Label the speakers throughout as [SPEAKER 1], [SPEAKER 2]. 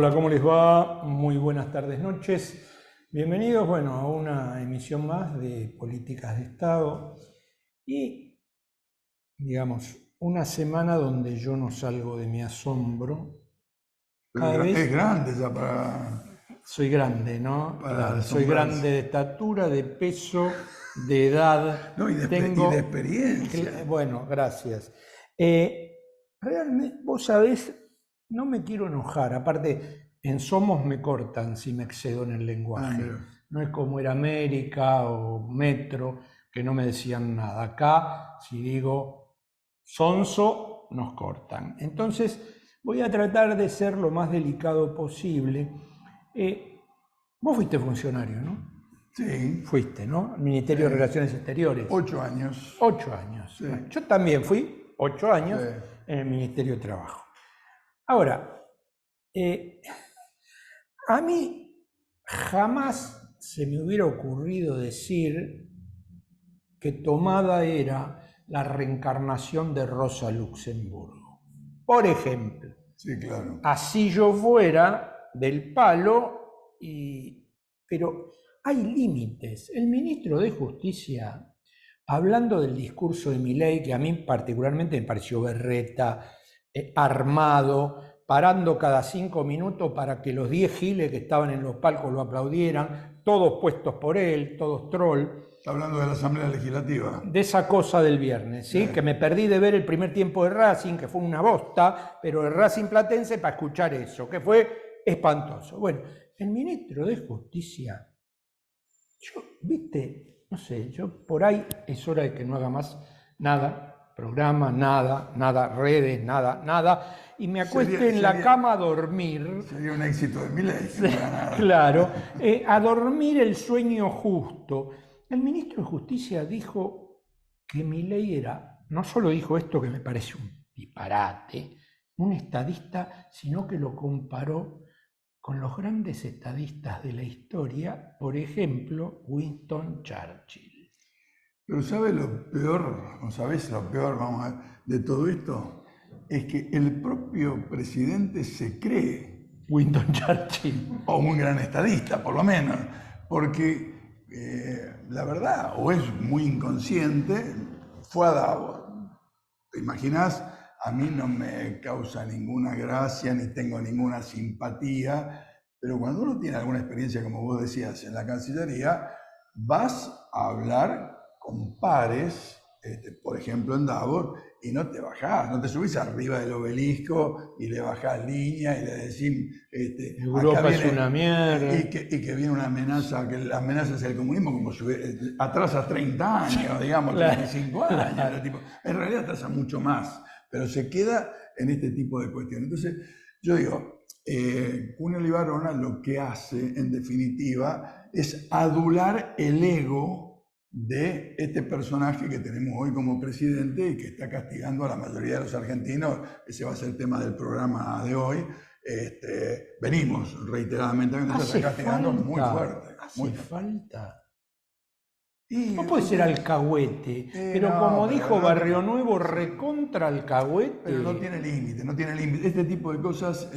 [SPEAKER 1] Hola, ¿cómo les va? Muy buenas tardes, noches. Bienvenidos, bueno, a una emisión más de Políticas de Estado y, digamos, una semana donde yo no salgo de mi asombro. Cada
[SPEAKER 2] Pero es
[SPEAKER 1] vez
[SPEAKER 2] grande ya para,
[SPEAKER 1] soy grande, ¿no?
[SPEAKER 2] para
[SPEAKER 1] Claro, soy grande
[SPEAKER 2] asombrarse.
[SPEAKER 1] de estatura, de peso, de edad.
[SPEAKER 2] No, y de
[SPEAKER 1] Tengo,
[SPEAKER 2] experiencia.
[SPEAKER 1] bueno, gracias. Realmente, vos sabés, no me quiero enojar. Aparte, en Somos me cortan si me excedo en el
[SPEAKER 2] Ah,
[SPEAKER 1] lenguaje.
[SPEAKER 2] mira.
[SPEAKER 1] No es como era América o Metro, que no me decían nada. Acá, si digo sonso, nos cortan. Entonces, voy a tratar de ser lo más delicado posible. Vos fuiste funcionario, ¿no?
[SPEAKER 2] Sí,
[SPEAKER 1] Fuiste, ¿no? Al Ministerio de
[SPEAKER 2] sí.
[SPEAKER 1] Relaciones Exteriores.
[SPEAKER 2] 8 años.
[SPEAKER 1] 8 años.
[SPEAKER 2] Sí,
[SPEAKER 1] Bueno, yo también fui 8 años
[SPEAKER 2] sí.
[SPEAKER 1] en el Ministerio de Trabajo. Ahora, eh, a mí jamás se me hubiera ocurrido decir que Tomada era la reencarnación de Rosa Luxemburgo. Por ejemplo,
[SPEAKER 2] Sí, claro.
[SPEAKER 1] así yo fuera del palo, pero hay límites. El ministro de Justicia, hablando del discurso de Milei, que a mí particularmente me pareció berreta, armado, parando cada 5 minutos para que los 10 giles que estaban en los palcos lo aplaudieran, todos puestos por él, todos troll,
[SPEAKER 2] Está hablando de la Asamblea Legislativa.
[SPEAKER 1] de esa cosa del viernes, ¿sí? Que me perdí de ver el primer tiempo de Racing, que fue una bosta, pero el Racing Platense para escuchar eso, que fue espantoso. Bueno, el ministro de Justicia, yo, viste, no sé, yo por ahí es hora de que no haga más nada, programa, nada, redes, nada, y me
[SPEAKER 2] Sería,
[SPEAKER 1] acueste en la
[SPEAKER 2] sería,
[SPEAKER 1] cama a dormir.
[SPEAKER 2] sería un éxito de Milei que no haga nada.
[SPEAKER 1] Claro, a dormir el sueño justo. El ministro de Justicia dijo que Milei era, no solo dijo esto que me parece un disparate, un estadista, sino que lo comparó con los grandes estadistas de la historia, por ejemplo, Winston Churchill.
[SPEAKER 2] Pero ¿sabe lo peor, o sabés lo peor, vamos a ver, de todo esto? Es que el propio presidente se cree,
[SPEAKER 1] Winston Churchill.
[SPEAKER 2] o un gran estadista, por lo menos, porque la verdad, o es muy inconsciente, fue a Davos. ¿Te imaginas? A mí no me causa ninguna gracia ni tengo ninguna simpatía, pero cuando uno tiene alguna experiencia, como vos decías, en la Cancillería, vas a hablar con pares, por ejemplo en Davos, y no te bajás, no te subís arriba del obelisco y le bajás línea y le decís, acá
[SPEAKER 1] Europa es
[SPEAKER 2] viene,
[SPEAKER 1] una mierda.
[SPEAKER 2] y que viene una amenaza, que la amenaza es el comunismo, como atrasa 30 años, digamos,
[SPEAKER 1] Claro,
[SPEAKER 2] 35 años.
[SPEAKER 1] claro.
[SPEAKER 2] Tipo, en realidad atrasa mucho más, pero se queda en este tipo de cuestiones. Entonces, yo digo, Cuneo Libarona lo que hace, en definitiva, es adular el ego de este personaje que tenemos hoy como presidente y que está castigando a la mayoría de los argentinos. Ese va a ser el tema del programa de hoy. Venimos reiteradamente, nos está castigando muy fuerte.
[SPEAKER 1] Hace falta.
[SPEAKER 2] Y,
[SPEAKER 1] No puede ser alcahuete, pero
[SPEAKER 2] no,
[SPEAKER 1] como
[SPEAKER 2] pero
[SPEAKER 1] dijo
[SPEAKER 2] no,
[SPEAKER 1] Barrio Nuevo, recontra alcahuete.
[SPEAKER 2] pero no tiene límite, no tiene límite. Este tipo de cosas,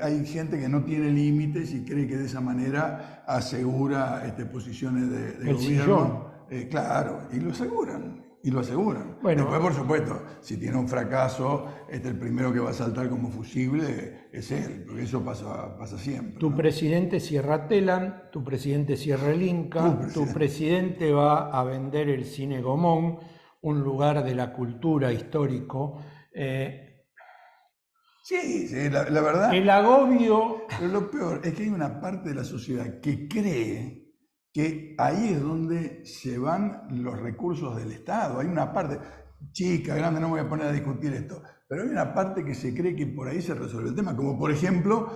[SPEAKER 2] hay gente que no tiene límites y cree que de esa manera asegura posiciones de
[SPEAKER 1] El
[SPEAKER 2] gobierno.
[SPEAKER 1] sillón.
[SPEAKER 2] Claro, y lo aseguran, y lo aseguran.
[SPEAKER 1] Bueno,
[SPEAKER 2] Después, por supuesto, si tiene un fracaso, el primero que va a saltar como fusible es él, porque eso pasa siempre,
[SPEAKER 1] tu
[SPEAKER 2] ¿no?
[SPEAKER 1] presidente cierra Telam, tu presidente cierra el Inca, tu
[SPEAKER 2] presidente.
[SPEAKER 1] presidente va a vender el Cine Gomón, un lugar de la cultura histórico.
[SPEAKER 2] Sí, sí, la verdad.
[SPEAKER 1] El agobio.
[SPEAKER 2] Pero lo peor es que hay una parte de la sociedad que cree que ahí es donde se van los recursos del Estado. Hay una parte, chica, grande, no me voy a poner a discutir esto, pero hay una parte que se cree que por ahí se resuelve el tema, como por ejemplo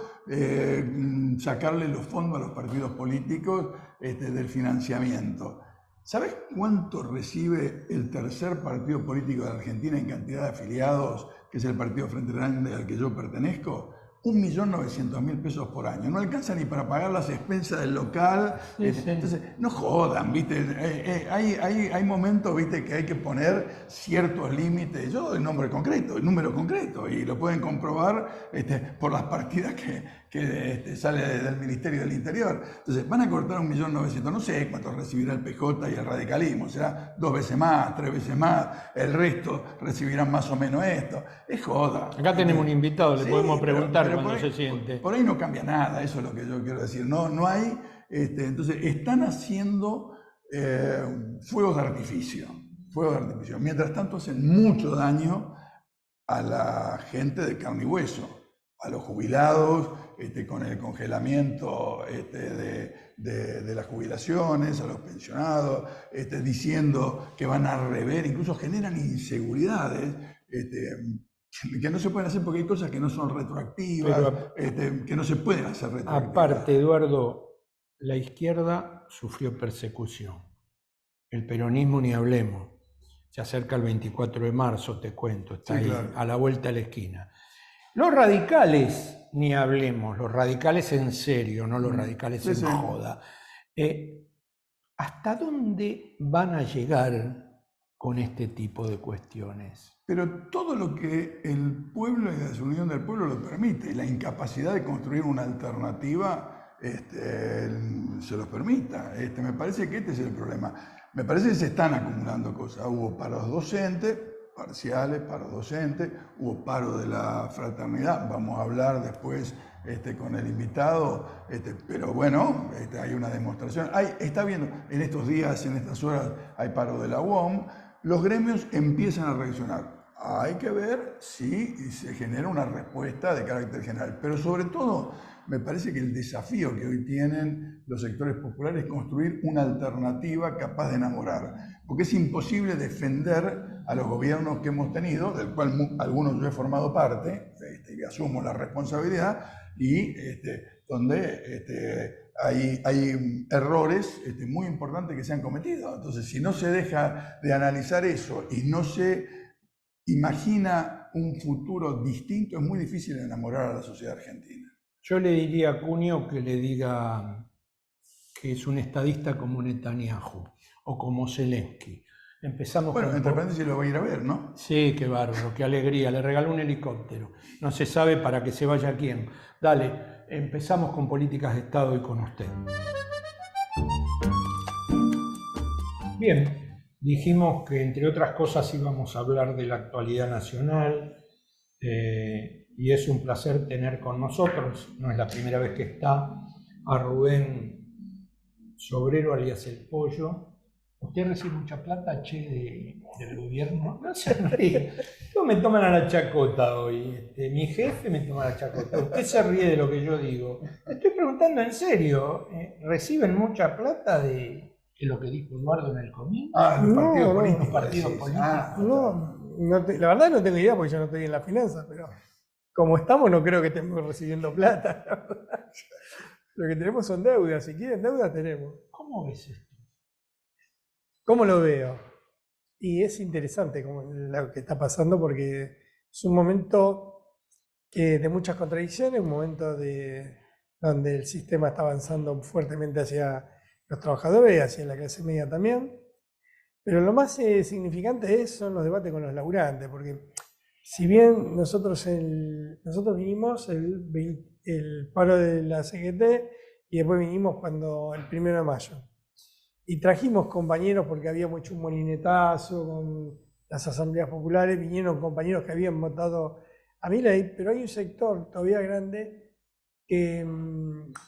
[SPEAKER 2] sacarle los fondos a los partidos políticos del financiamiento. ¿Sabes cuánto recibe el tercer partido político de la Argentina en cantidad de afiliados, que es el Partido Frente Grande al que yo pertenezco? 1.900.000 pesos por año. No alcanza ni para pagar las expensas del local.
[SPEAKER 1] Sí, sí.
[SPEAKER 2] Entonces, no jodan, ¿viste? Hay momentos, ¿viste?, que hay que poner ciertos límites. Yo doy nombre concreto, el número concreto, y lo pueden comprobar por las partidas que sale del Ministerio del Interior. Entonces, van a cortar 1.900.000, no sé cuánto recibirá el PJ y el radicalismo, será 2 veces más, 3 veces más, el resto recibirán más o menos esto. Es joda.
[SPEAKER 1] Acá tenemos un invitado, le
[SPEAKER 2] Sí,
[SPEAKER 1] podemos preguntar
[SPEAKER 2] pero
[SPEAKER 1] cuando
[SPEAKER 2] por ahí,
[SPEAKER 1] se siente.
[SPEAKER 2] por ahí no cambia nada, eso es lo que yo quiero decir. No hay, entonces están haciendo fuegos de artificio, fuegos de artificio. Mientras tanto hacen mucho daño a la gente de carne y hueso, a los jubilados, con el congelamiento de las jubilaciones, a los pensionados, diciendo que van a rever, incluso generan inseguridades, que no se pueden hacer porque hay cosas que no son retroactivas, que no se pueden hacer retroactivas.
[SPEAKER 1] Aparte, Eduardo, la izquierda sufrió persecución. El peronismo ni hablemos. Se acerca el 24 de marzo, te cuento, está
[SPEAKER 2] Sí,
[SPEAKER 1] ahí,
[SPEAKER 2] claro.
[SPEAKER 1] a la vuelta de la esquina. Los radicales, ni hablemos, los radicales en serio, no los radicales
[SPEAKER 2] Sí,
[SPEAKER 1] en
[SPEAKER 2] sí.
[SPEAKER 1] joda. ¿Hasta dónde van a llegar con este tipo de cuestiones?
[SPEAKER 2] Pero todo lo que el pueblo y la desunión del pueblo lo permite, y la incapacidad de construir una alternativa se los permita. Me parece que este es el problema. Me parece que se están acumulando cosas. Hubo paros docentes, parciales, paros docentes, hubo paro de la fraternidad, vamos a hablar después con el invitado, pero bueno, hay una demostración. Está viendo, en estos días, en estas horas, hay paro de la UOM, los gremios empiezan a reaccionar. Hay que ver si se genera una respuesta de carácter general, pero sobre todo me parece que el desafío que hoy tienen los sectores populares es construir una alternativa capaz de enamorar, porque es imposible defender a los gobiernos que hemos tenido, del cual algunos yo he formado parte, y asumo la responsabilidad, y donde hay errores muy importantes que se han cometido. Entonces, si no se deja de analizar eso y no se imagina un futuro distinto, es muy difícil enamorar a la sociedad argentina.
[SPEAKER 1] Yo le diría a Cunio que le diga que es un estadista como Netanyahu o como Zelensky. Empezamos
[SPEAKER 2] Bueno,
[SPEAKER 1] con...
[SPEAKER 2] entre paréntesis lo va a ir a ver, ¿no?
[SPEAKER 1] Sí, qué bárbaro, qué alegría. Le regaló un helicóptero. No se sabe para que se vaya quién. Dale, empezamos con políticas de Estado y con usted. Bien, dijimos que entre otras cosas íbamos a hablar de la actualidad nacional y es un placer tener con nosotros, no es la primera vez que está, a Rubén Sobrero, alias El Pollo. ¿Usted recibe mucha plata, del gobierno? No se ríe. Todos me toman a la chacota hoy. Mi jefe me toma a la chacota. Usted se ríe de lo que yo digo. Estoy preguntando en serio. ¿Reciben mucha plata de lo que dijo Eduardo en el comienzo?
[SPEAKER 2] Los partidos
[SPEAKER 3] no,
[SPEAKER 2] políticos.
[SPEAKER 1] Los partidos
[SPEAKER 2] decís.
[SPEAKER 1] políticos.
[SPEAKER 3] la verdad no tengo idea porque yo no estoy en la finanza, pero como estamos no creo que estemos recibiendo plata. La verdad. Lo que tenemos son deudas, si quieren deudas tenemos.
[SPEAKER 1] ¿Cómo ves esto?
[SPEAKER 3] ¿Cómo lo veo? Y es interesante lo que está pasando porque es un momento de muchas contradicciones, un momento donde el sistema está avanzando fuertemente hacia los trabajadores y hacia la clase media también. Pero lo más significante son los debates con los laburantes, porque si bien nosotros vinimos el paro de la CGT y después vinimos cuando el 1 de mayo. Y trajimos compañeros porque habíamos hecho un molinetazo con las asambleas populares, vinieron compañeros que habían votado a Milei, pero hay un sector todavía grande que,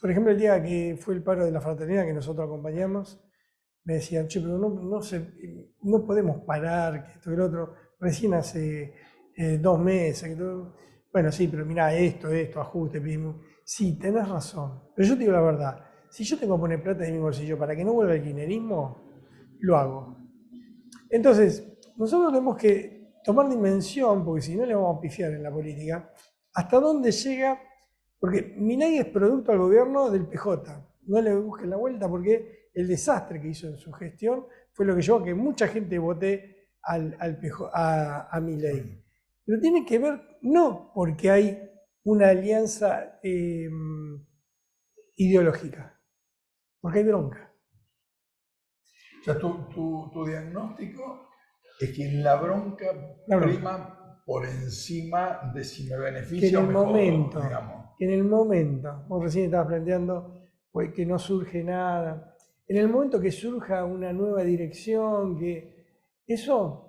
[SPEAKER 3] por ejemplo, el día que fue el paro de la fraternidad que nosotros acompañamos, me decían, che, pero no podemos parar, que esto y lo otro, recién hace 2 meses. Bueno, sí, pero mirá, esto, ajuste, pedimos. Sí, tenés razón, pero yo te digo la verdad. Si yo tengo que poner plata de mi bolsillo para que no vuelva el kirchnerismo, lo hago. Entonces, nosotros tenemos que tomar dimensión, porque si no le vamos a pifiar en la política, hasta dónde llega, porque Milei es producto al gobierno del PJ. No le busquen la vuelta porque el desastre que hizo en su gestión fue lo que llevó a que mucha gente vote a Milei. Pero tiene que ver no porque hay una alianza ideológica, porque hay bronca.
[SPEAKER 2] O sea, tu diagnóstico es que la bronca prima por encima de si me beneficia o me jodo, digamos.
[SPEAKER 3] Que en el momento, vos recién estabas planteando pues, que no surge nada, en el momento que surja una nueva dirección, que eso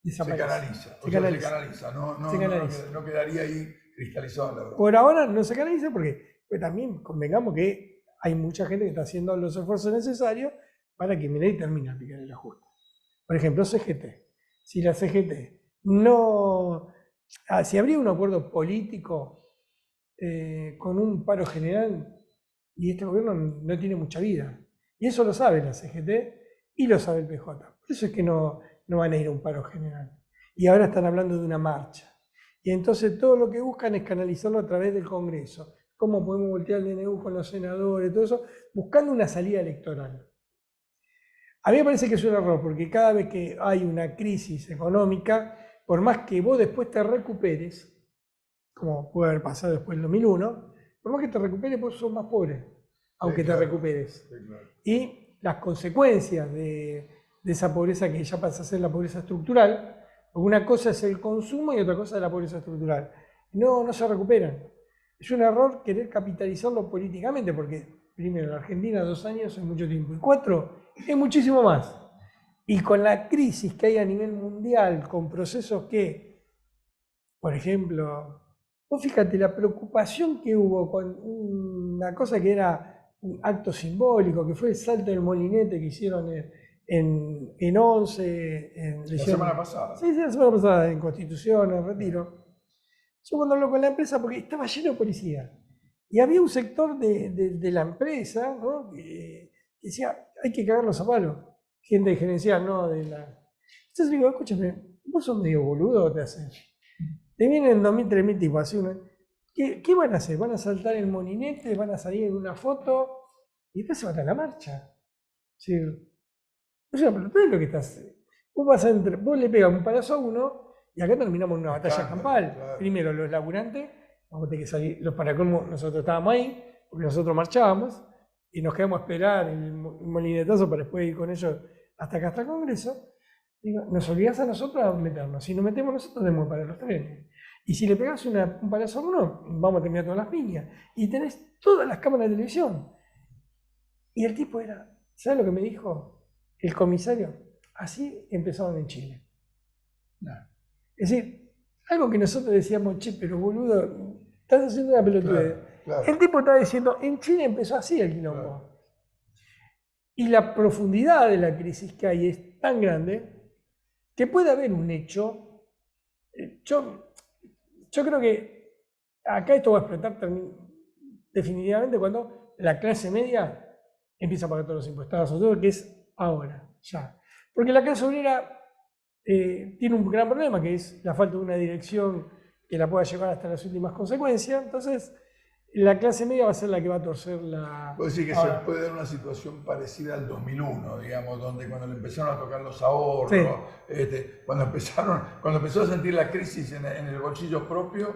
[SPEAKER 3] desaparece.
[SPEAKER 2] Se canaliza. No quedaría ahí cristalizado en la bronca.
[SPEAKER 3] Por ahora no se canaliza porque pues, también convengamos que hay mucha gente que está haciendo los esfuerzos necesarios para que Milei termine de aplicar el ajuste. Por ejemplo, CGT. Si la CGT no... si habría un acuerdo político con un paro general, y este gobierno no tiene mucha vida. Y eso lo sabe la CGT y lo sabe el PJ. Por eso es que no van a ir a un paro general. Y ahora están hablando de una marcha. Y entonces todo lo que buscan es canalizarlo a través del Congreso. ¿Cómo podemos voltear el DNU con los senadores? Todo eso, buscando una salida electoral. A mí me parece que es un error, porque cada vez que hay una crisis económica, por más que vos después te recuperes, como puede haber pasado después del 2001, por más que te recuperes, vos sos más pobre, aunque te recuperes. Y las consecuencias de esa pobreza que ya pasa a ser la pobreza estructural, porque una cosa es el consumo y otra cosa es la pobreza estructural. No se recuperan. Es un error querer capitalizarlo políticamente, porque primero, en Argentina 2 años es mucho tiempo, y 4 es muchísimo más. Y con la crisis que hay a nivel mundial, con procesos que, por ejemplo, vos fíjate la preocupación que hubo con una cosa que era un acto simbólico, que fue el salto del molinete que hicieron en 11.
[SPEAKER 2] La semana pasada.
[SPEAKER 3] Sí, la semana pasada, en Constitución, en Retiro. Yo cuando hablo con la empresa, porque estaba lleno de policía, y había un sector de la empresa, ¿no?, que decía, hay que cagarlos a palos. Gente gerencial, ¿no? Entonces digo, escúchame, vos sos medio boludo, te haces. Te vienen 2.000, 3.000 tipos así. ¿Qué van a hacer? ¿Van a saltar el molinete? ¿Van a salir en una foto? Y después se van a la marcha. Sí. O sea, pero tú es lo que estás. Vos le pegas un palazo a uno y acá terminamos en una batalla campal. Claro. Primero, los laburantes, vamos a tener que salir, los paracolmos, nosotros estábamos ahí, porque nosotros marchábamos, y nos quedamos a esperar el molinetazo para después ir con ellos hasta acá, hasta el Congreso. Digo, nos obligás a nosotros a meternos. Si nos metemos nosotros, tenemos que parar los trenes. Y si le pegás un palazo a uno, vamos a terminar todas las piñas. Y tenés todas las cámaras de televisión. Y el tipo era, ¿sabes lo que me dijo el comisario? Así empezaron en Chile. No. Es decir, algo que nosotros decíamos, che, pero boludo, estás haciendo una pelotudez. Claro. El tipo estaba diciendo, en Chile empezó así el quilombo. Claro. Y la profundidad de la crisis que hay es tan grande que puede haber un hecho. Yo creo que acá esto va a explotar definitivamente cuando la clase media empieza a pagar todos los impuestos, sobre todo que es ahora, ya. Porque la clase obrera tiene un gran problema, que es la falta de una dirección que la pueda llevar hasta las últimas consecuencias. Entonces, la clase media va a ser la que va a torcer la...
[SPEAKER 2] Puedo decir que ahora se puede dar una situación parecida al 2001, digamos, donde cuando le empezaron a tocar los ahorros, sí. Cuando empezó a sentir la crisis en el bolsillo propio...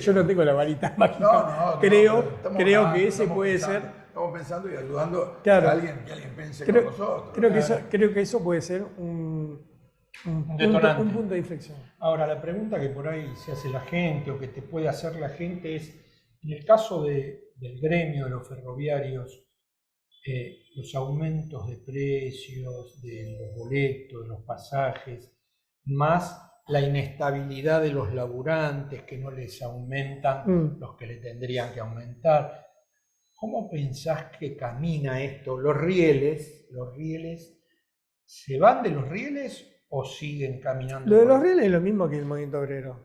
[SPEAKER 3] yo no tengo la varita mágica. Creo que ese puede ser...
[SPEAKER 2] Estamos pensando y ayudando a alguien que alguien piense con nosotros.
[SPEAKER 3] Creo que eso puede ser un punto de inflexión.
[SPEAKER 1] Ahora, la pregunta que por ahí se hace la gente o que te puede hacer la gente es, en el caso del gremio de los ferroviarios, los aumentos de precios, de los boletos, de los pasajes, más la inestabilidad de los laburantes que no les aumentan los que le tendrían que aumentar. ¿Cómo pensás que camina esto? ¿Los rieles se van de los rieles o siguen caminando?
[SPEAKER 3] Lo de los rieles es lo mismo que el movimiento obrero.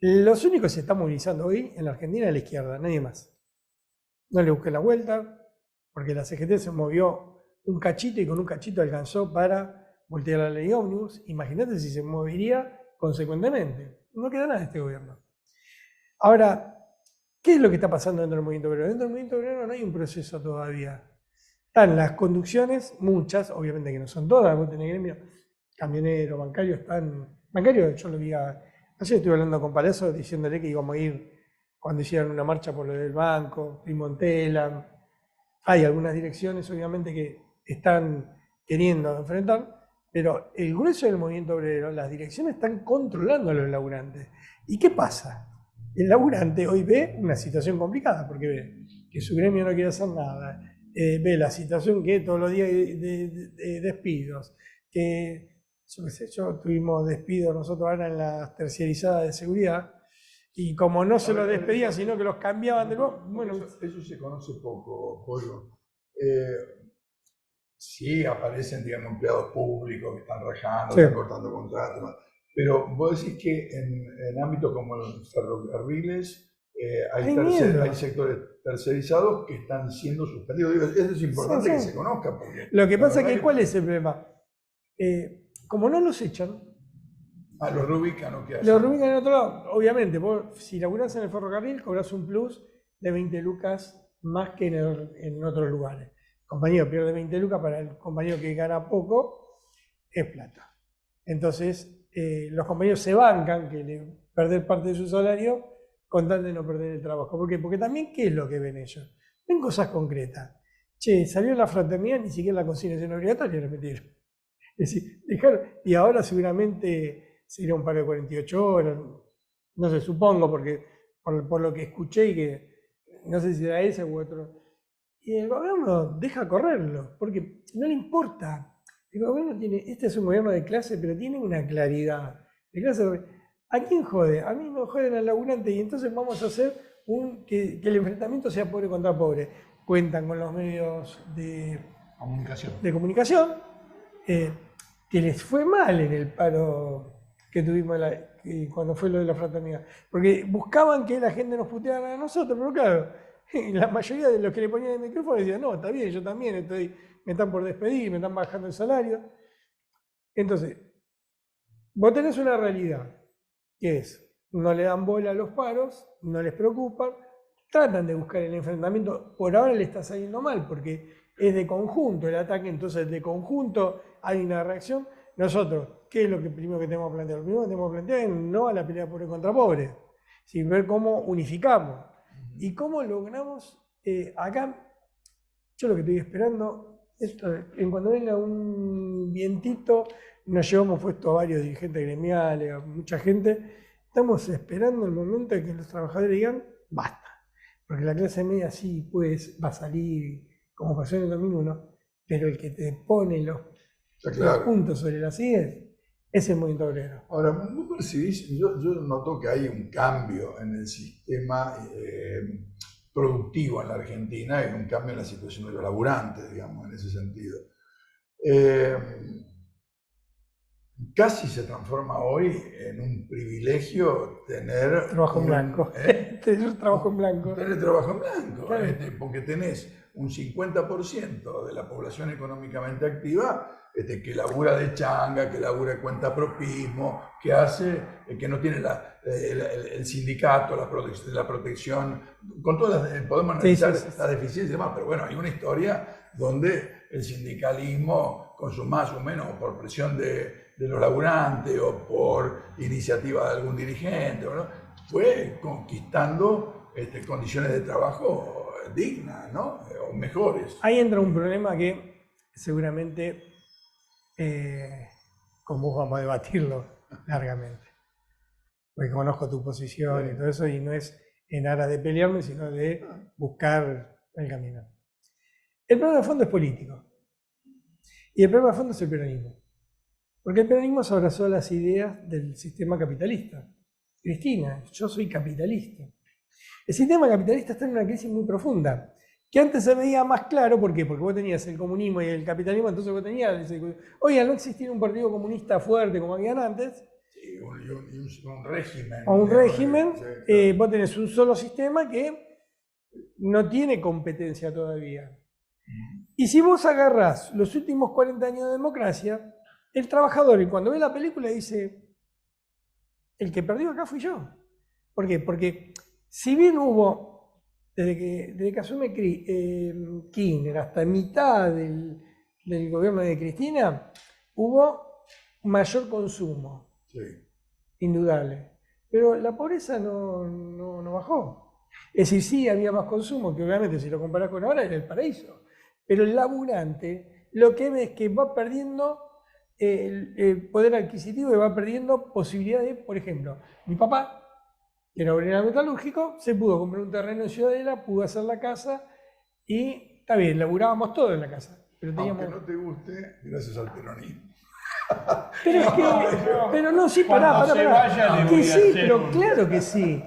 [SPEAKER 3] Los únicos que se están movilizando hoy en la Argentina es la izquierda, nadie más. No le busqué la vuelta, porque la CGT se movió un cachito y con un cachito alcanzó para voltear la ley ómnibus. Imagínate si se movería consecuentemente. No queda nada de este gobierno. Ahora, ¿qué es lo que está pasando dentro del movimiento obrero? Dentro del movimiento obrero no hay un proceso todavía. Están las conducciones, muchas, obviamente que no son todas, vos tenés gremio, camionero, bancario, yo lo vi a Ayer estuve hablando con Palazzo diciéndole que íbamos a ir cuando hicieran una marcha por lo del banco, Montelam. Hay algunas direcciones, obviamente, que están queriendo enfrentar, pero el grueso del movimiento obrero, las direcciones están controlando a los laburantes. ¿Y qué pasa? El laburante hoy ve una situación complicada, porque ve que su gremio no quiere hacer nada, ve la situación que todos los días hay de despidos, que yo qué sé, tuvimos despidos nosotros ahora en la terciarizada de seguridad, y como no se los despedían, sino que los cambiaban de nuevo, bueno,
[SPEAKER 2] eso se conoce poco, Pollo. Sí aparecen, digamos, empleados públicos que están rajando,
[SPEAKER 3] Sí.
[SPEAKER 2] están cortando contratos, pero vos decís que en ámbitos como los ferrocarriles
[SPEAKER 3] Hay miedo.
[SPEAKER 2] hay sectores tercerizados que están siendo suspendidos. Digo, eso es importante
[SPEAKER 3] Sí,
[SPEAKER 2] que
[SPEAKER 3] sí.
[SPEAKER 2] se conozca. Porque
[SPEAKER 3] Lo que
[SPEAKER 2] la
[SPEAKER 3] pasa es
[SPEAKER 2] verdad
[SPEAKER 3] que, ¿cuál es el problema? Como no los echan,
[SPEAKER 2] a los reubican, ¿qué hacen?
[SPEAKER 3] los reubican en otro lado. Obviamente, vos, si laburás en el ferrocarril, cobrás un plus de 20 lucas más que en otros lugares. El compañero pierde 20 lucas, para el compañero que gana poco, es plata. Entonces, los compañeros se bancan perder parte de su salario con tal de no perder el trabajo. ¿Por qué? Porque también, ¿qué es lo que ven ellos? Ven cosas concretas. Che, salió la fraternidad, ni siquiera la consignación obligatoria repetir. Es decir, y ahora seguramente sería un paro de 48 horas, no sé, supongo, porque por lo que escuché y que no sé si era ese u otro. Y el gobierno deja correrlo, porque no le importa. El gobierno este es un gobierno de clase, pero tiene una claridad. De clase, ¿a quién jode? A mí me joden al laburante, y entonces vamos a hacer que el enfrentamiento sea pobre contra pobre. Cuentan con los medios de comunicación, que les fue mal en el paro que tuvimos cuando fue lo de la fraternidad. Porque buscaban que la gente nos puteara a nosotros, pero claro, la mayoría de los que le ponían el micrófono decían, no, está bien, yo también me están por despedir, me están bajando el salario. Entonces, vos tenés una realidad, que es, no le dan bola a los paros, no les preocupan, tratan de buscar el enfrentamiento, por ahora le está saliendo mal, porque es de conjunto el ataque, entonces de conjunto hay una reacción. Nosotros, ¿qué es lo primero que tenemos que plantear? Lo primero que tenemos que plantear es no a la pelea pobre contra pobre, sino ver cómo unificamos y cómo logramos acá. Yo lo que estoy esperando es, en cuando venga un vientito, nos llevamos puesto a varios dirigentes gremiales, a mucha gente, estamos esperando el momento en que los trabajadores digan, basta. Porque la clase media sí, pues, va a salir, como pasó en el 2001, pero el que te pone los puntos sobre las IES es el movimiento obrero.
[SPEAKER 2] Ahora, vos percibís, yo noto que hay un cambio en el sistema productivo en la Argentina y un cambio en la situación de los laburantes, digamos, en ese sentido. Casi se transforma hoy en un privilegio tener
[SPEAKER 3] trabajo en blanco. Tener trabajo en blanco.
[SPEAKER 2] Tener trabajo en blanco,
[SPEAKER 3] claro.
[SPEAKER 2] Porque tenés un 50% de la población económicamente activa que labura de changa, que labura de cuentapropismo, que hace, que no tiene el sindicato, la protección, con todas podemos analizar las deficiencias y demás, pero bueno, hay una historia donde el sindicalismo, con su más o menos por presión de los laburantes o por iniciativa de algún dirigente, ¿no?, fue conquistando condiciones de trabajo dignas, ¿no?, o mejores.
[SPEAKER 3] Ahí entra un problema que seguramente con vos vamos a debatirlo largamente, porque conozco tu posición y todo eso, y no es en aras de pelearme, sino de buscar el camino. El problema de fondo es político, y el problema de fondo es el peronismo, porque el peronismo se abrazó a las ideas del sistema capitalista. Cristina, yo soy capitalista. El sistema capitalista está en una crisis muy profunda, que antes se veía más claro. ¿Por qué? Porque vos tenías el comunismo y el capitalismo, entonces vos tenías, oye, al no existir un partido comunista fuerte como habían antes,
[SPEAKER 2] sí, un régimen.
[SPEAKER 3] O un régimen, vos tenés un solo sistema que no tiene competencia todavía. Y si vos agarrás los últimos 40 años de democracia, el trabajador, y cuando ve la película, dice, el que perdió acá fui yo. ¿Por qué? Porque si bien hubo, desde que asume Kirchner hasta mitad del gobierno de Cristina, hubo mayor consumo, indudable. pero la pobreza no bajó. Es decir, sí había más consumo, que obviamente si lo comparás con ahora era el paraíso, pero el laburante lo que ve es que va perdiendo el poder adquisitivo y va perdiendo posibilidades. Por ejemplo, mi papá, que era obrero metalúrgico, se pudo comprar un terreno en Ciudadela, pudo hacer la casa y está bien, laburábamos todo en la casa. Pero teníamos...
[SPEAKER 2] Aunque no te guste, gracias al peronismo.
[SPEAKER 3] Pero es que, pero no, sí, pará. Que sí, pero claro que sí.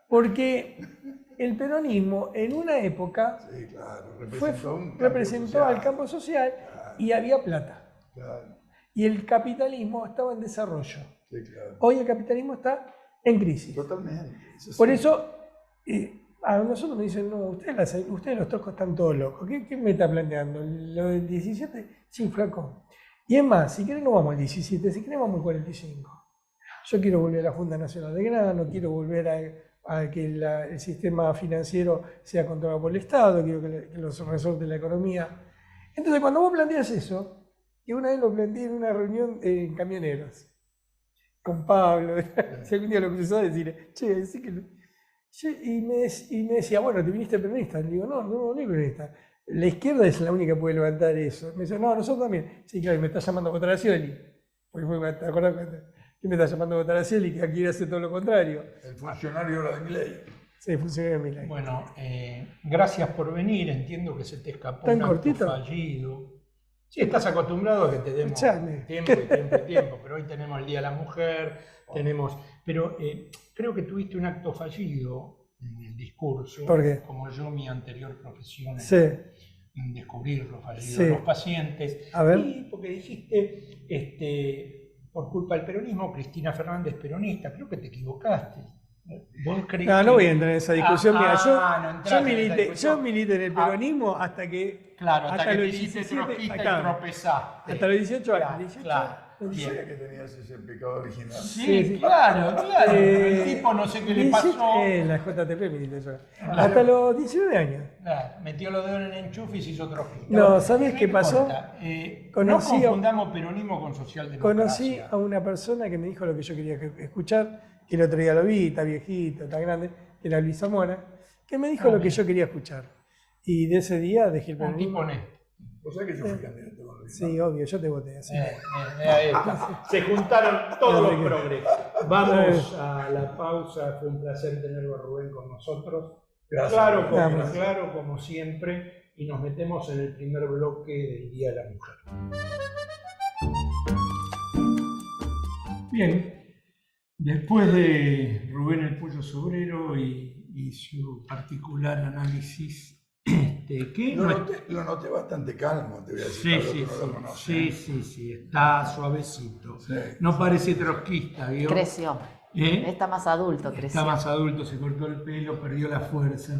[SPEAKER 3] Porque el peronismo en una época
[SPEAKER 2] Sí, claro,
[SPEAKER 3] representó al campo social y había plata.
[SPEAKER 2] Claro,
[SPEAKER 3] Y el capitalismo estaba en desarrollo.
[SPEAKER 2] sí, claro.
[SPEAKER 3] Hoy el capitalismo está en crisis.
[SPEAKER 2] Totalmente.
[SPEAKER 3] Por eso, a nosotros nos dicen, no, ustedes los troscos están todos locos. ¿Qué me está planteando? ¿Lo del 17? Sí, flaco. Y es más, si querés no vamos al 17, si querés vamos al 45. Yo quiero volver a la Junta Nacional de Grano, quiero volver a que el sistema financiero sea controlado por el Estado, quiero que los resorte la economía. Entonces, cuando vos planteas eso, que una vez lo planteé en una reunión en camioneros, con Pablo, si algún día lo cruzó a decir, che, decí que... Y me decía, bueno, ¿te viniste peronista? Le digo, no peronista. La izquierda es la única que puede levantar eso. Me dice, no, nosotros también. Sí, claro, y me está llamando Botaraccioli. ¿Te acuerdas que me está llamando Botaraccioli? Que aquí hace todo lo contrario.
[SPEAKER 2] El funcionario ahora de Milei.
[SPEAKER 3] Sí, funcionario de Milei.
[SPEAKER 1] Bueno, gracias por venir. Entiendo que se te escapó
[SPEAKER 3] ¿Tan
[SPEAKER 1] un acto
[SPEAKER 3] cortito?
[SPEAKER 1] fallido. Sí, estás acostumbrado a que te demos
[SPEAKER 3] Echame.
[SPEAKER 1] tiempo, pero hoy tenemos el Día de la Mujer, pero creo que tuviste un acto fallido en el discurso.
[SPEAKER 3] ¿Por qué?
[SPEAKER 1] Como yo, mi anterior profesión
[SPEAKER 3] Sí.
[SPEAKER 1] en descubrir los fallidos
[SPEAKER 3] Sí.
[SPEAKER 1] de los pacientes.
[SPEAKER 3] A ver.
[SPEAKER 1] Y porque dijiste, por culpa del peronismo, Cristina Fernández peronista, creo que te equivocaste. ¿Vos crees
[SPEAKER 3] No voy a entrar en esa discusión. Mira,
[SPEAKER 1] no entraste en esa
[SPEAKER 3] yo
[SPEAKER 1] discusión.
[SPEAKER 3] milité en el peronismo hasta que...
[SPEAKER 1] Claro, hasta que
[SPEAKER 3] los
[SPEAKER 1] te hiciste
[SPEAKER 3] 17,
[SPEAKER 1] trotskista y
[SPEAKER 3] acá.
[SPEAKER 1] tropezaste.
[SPEAKER 3] Hasta los 18 años.
[SPEAKER 1] Claro,
[SPEAKER 3] 18,
[SPEAKER 1] claro.
[SPEAKER 3] los
[SPEAKER 2] No
[SPEAKER 3] 18.
[SPEAKER 2] sabía que tenías ese pecado original.
[SPEAKER 1] Sí, claro. El tipo no sé qué le pasó.
[SPEAKER 3] En la JTP milité yo. Hasta los 19 años.
[SPEAKER 1] Claro, metió los dedos en el enchufe y se hizo trotskista.
[SPEAKER 3] No, ¿sabés qué pasó?
[SPEAKER 1] No
[SPEAKER 3] Conocí a-
[SPEAKER 1] confundamos peronismo con socialdemocracia.
[SPEAKER 3] Conocí a una persona que me dijo lo que yo quería escuchar, que el otro día lo vi, está viejito, está grande, era Luis Zamora, que me dijo lo que yo quería escuchar. Y de ese día dejé el
[SPEAKER 1] Un
[SPEAKER 3] peronismo.
[SPEAKER 1] tipo honesto.
[SPEAKER 2] ¿Vos sabés que yo fui candidato con Luis?
[SPEAKER 3] Sí, obvio, yo te voté así.
[SPEAKER 1] Ahí está. Se juntaron todos los progres. Vamos a la pausa. Fue un placer tenerlo a Rubén con nosotros.
[SPEAKER 2] Gracias.
[SPEAKER 1] Claro, como siempre. Y nos metemos en el primer bloque del Día de la Mujer. Bien. Después de Rubén el Pollo Sobrero y su particular análisis, ¿qué?
[SPEAKER 2] Lo noté bastante calmo, te voy a decir.
[SPEAKER 1] Sí,
[SPEAKER 2] para los que no lo conocen.
[SPEAKER 1] sí, está suavecito.
[SPEAKER 2] Sí.
[SPEAKER 1] No parece trotskista, ¿vio?
[SPEAKER 4] Creció.
[SPEAKER 1] ¿Eh?
[SPEAKER 4] Está más adulto, creció.
[SPEAKER 1] Está más adulto, se cortó el pelo, perdió la fuerza.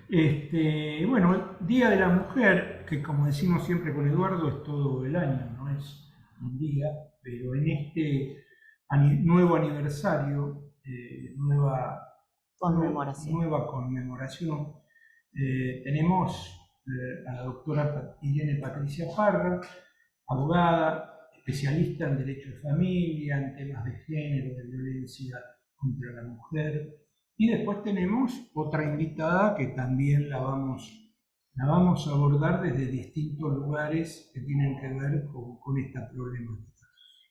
[SPEAKER 2] Sí.
[SPEAKER 1] Bueno, Día de la Mujer, que como decimos siempre con Eduardo, es todo el año, no es un día, pero en este nuevo aniversario, nueva conmemoración, tenemos a la doctora Irene Patricia Parra, abogada, especialista en derecho de familia, en temas de género, de violencia contra la mujer. Y después tenemos otra invitada que también la vamos a abordar desde distintos lugares que tienen que ver con esta problemática.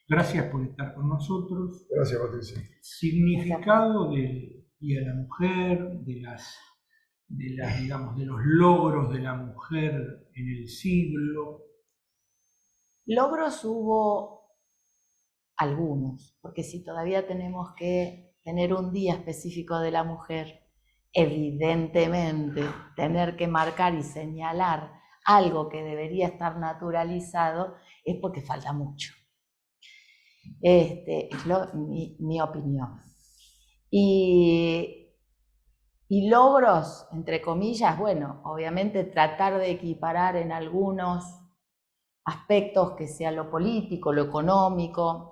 [SPEAKER 1] Gracias por estar con nosotros.
[SPEAKER 2] Gracias, Patricia.
[SPEAKER 1] Significado del Día de la Mujer, digamos, de los logros de la mujer en el siglo.
[SPEAKER 4] Logros hubo algunos, porque si todavía tenemos que tener un día específico de la mujer, evidentemente tener que marcar y señalar algo que debería estar naturalizado es porque falta mucho. Es mi opinión. Y logros, entre comillas, bueno, obviamente tratar de equiparar en algunos aspectos que sea lo político, lo económico.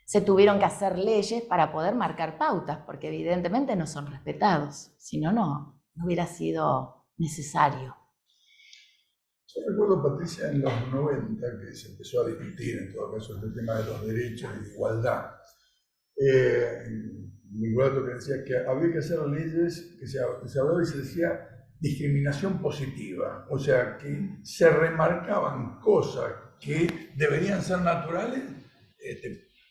[SPEAKER 4] Se tuvieron que hacer leyes para poder marcar pautas, porque evidentemente no son respetados, si no, no hubiera sido necesario.
[SPEAKER 2] Yo recuerdo, Patricia, en los 90, que se empezó a discutir en todo caso este tema de los derechos y de igualdad. vinculado a lo que decía, que había que hacer leyes que se hablaba y se decía discriminación positiva, o sea, que se remarcaban cosas que deberían ser naturales,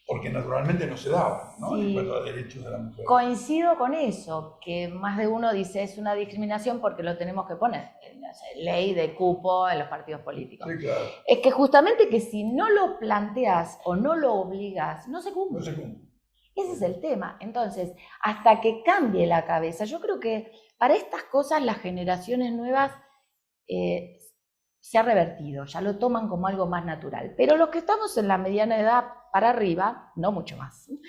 [SPEAKER 2] porque naturalmente no se daban, ¿no?
[SPEAKER 4] Sí.
[SPEAKER 2] En cuanto a derechos de la mujer.
[SPEAKER 4] Coincido con eso, que más de uno dice es una discriminación porque lo tenemos que poner, ley de cupo en los partidos políticos.
[SPEAKER 2] Sí, claro.
[SPEAKER 4] Es que justamente que si no lo planteas o no lo obligas, no se cumple.
[SPEAKER 2] No se cumple.
[SPEAKER 4] Ese es el tema. Entonces, hasta que cambie la cabeza, yo creo que para estas cosas las generaciones nuevas se ha revertido, ya lo toman como algo más natural. Pero los que estamos en la mediana edad para arriba, no mucho más,
[SPEAKER 2] Sí.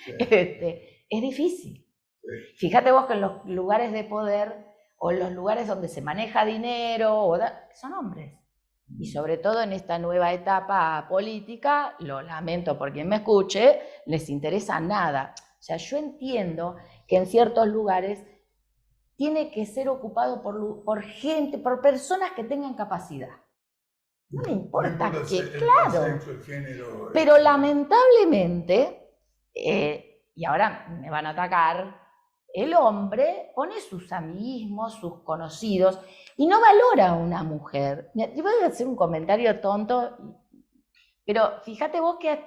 [SPEAKER 4] Es difícil.
[SPEAKER 2] Sí.
[SPEAKER 4] Fíjate vos que en los lugares de poder o en los lugares donde se maneja dinero, son hombres. Y sobre todo en esta nueva etapa política, lo lamento por quien me escuche, les interesa nada. O sea, yo entiendo que en ciertos lugares tiene que ser ocupado por gente, por personas que tengan capacidad. No me importa que, claro,
[SPEAKER 2] sexo, el género,
[SPEAKER 4] pero lamentablemente, y ahora me van a atacar, el hombre pone sus amiguismos, sus conocidos, y no valora a una mujer. Yo voy a hacer un comentario tonto, pero fíjate vos que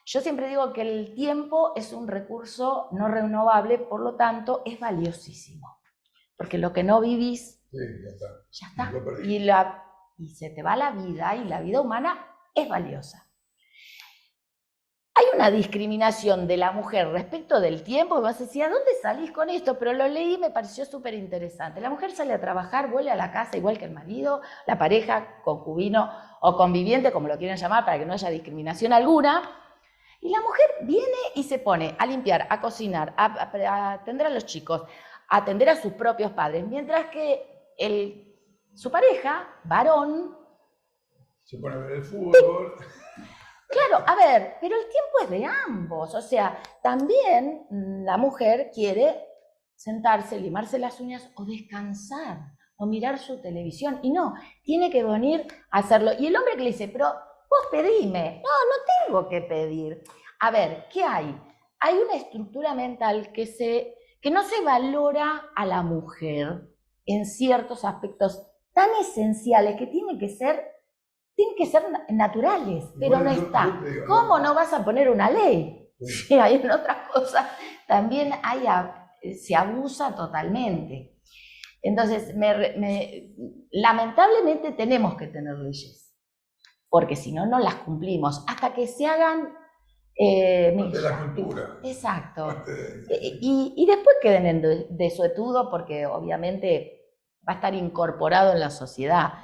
[SPEAKER 4] yo siempre digo que el tiempo es un recurso no renovable, por lo tanto es valiosísimo. Porque lo que no vivís,
[SPEAKER 2] sí,
[SPEAKER 4] ya está.
[SPEAKER 2] Lo perdí.
[SPEAKER 4] Y se te va la vida, y la vida humana es valiosa. Hay una discriminación de la mujer respecto del tiempo, y vas a decir, ¿a dónde salís con esto? Pero lo leí y me pareció súper interesante. La mujer sale a trabajar, vuelve a la casa igual que el marido, la pareja, concubino o conviviente, como lo quieran llamar, para que no haya discriminación alguna. Y la mujer viene y se pone a limpiar, a cocinar, a atender a los chicos, a atender a sus propios padres, mientras que su pareja, varón,
[SPEAKER 2] se pone a ver el fútbol.
[SPEAKER 4] Claro, a ver, pero el tiempo es de ambos, o sea, también la mujer quiere sentarse, limarse las uñas o descansar o mirar su televisión, y no, tiene que venir a hacerlo. Y el hombre que le dice, pero vos pedime, no tengo que pedir. A ver, ¿qué hay? Hay una estructura mental que no se valora a la mujer en ciertos aspectos tan esenciales que tienen que ser naturales, pero
[SPEAKER 2] Bueno,
[SPEAKER 4] no está.
[SPEAKER 2] yo te digo,
[SPEAKER 4] ¿Cómo
[SPEAKER 2] no.
[SPEAKER 4] no vas a poner una ley?
[SPEAKER 2] Sí.
[SPEAKER 4] Sí, hay en otras cosas también se abusa totalmente. Entonces, lamentablemente tenemos que tener leyes, porque si no, no las cumplimos hasta que se hagan
[SPEAKER 2] de la cultura.
[SPEAKER 4] Exacto. Y después queden en desuetudo, porque obviamente va a estar incorporado en la sociedad,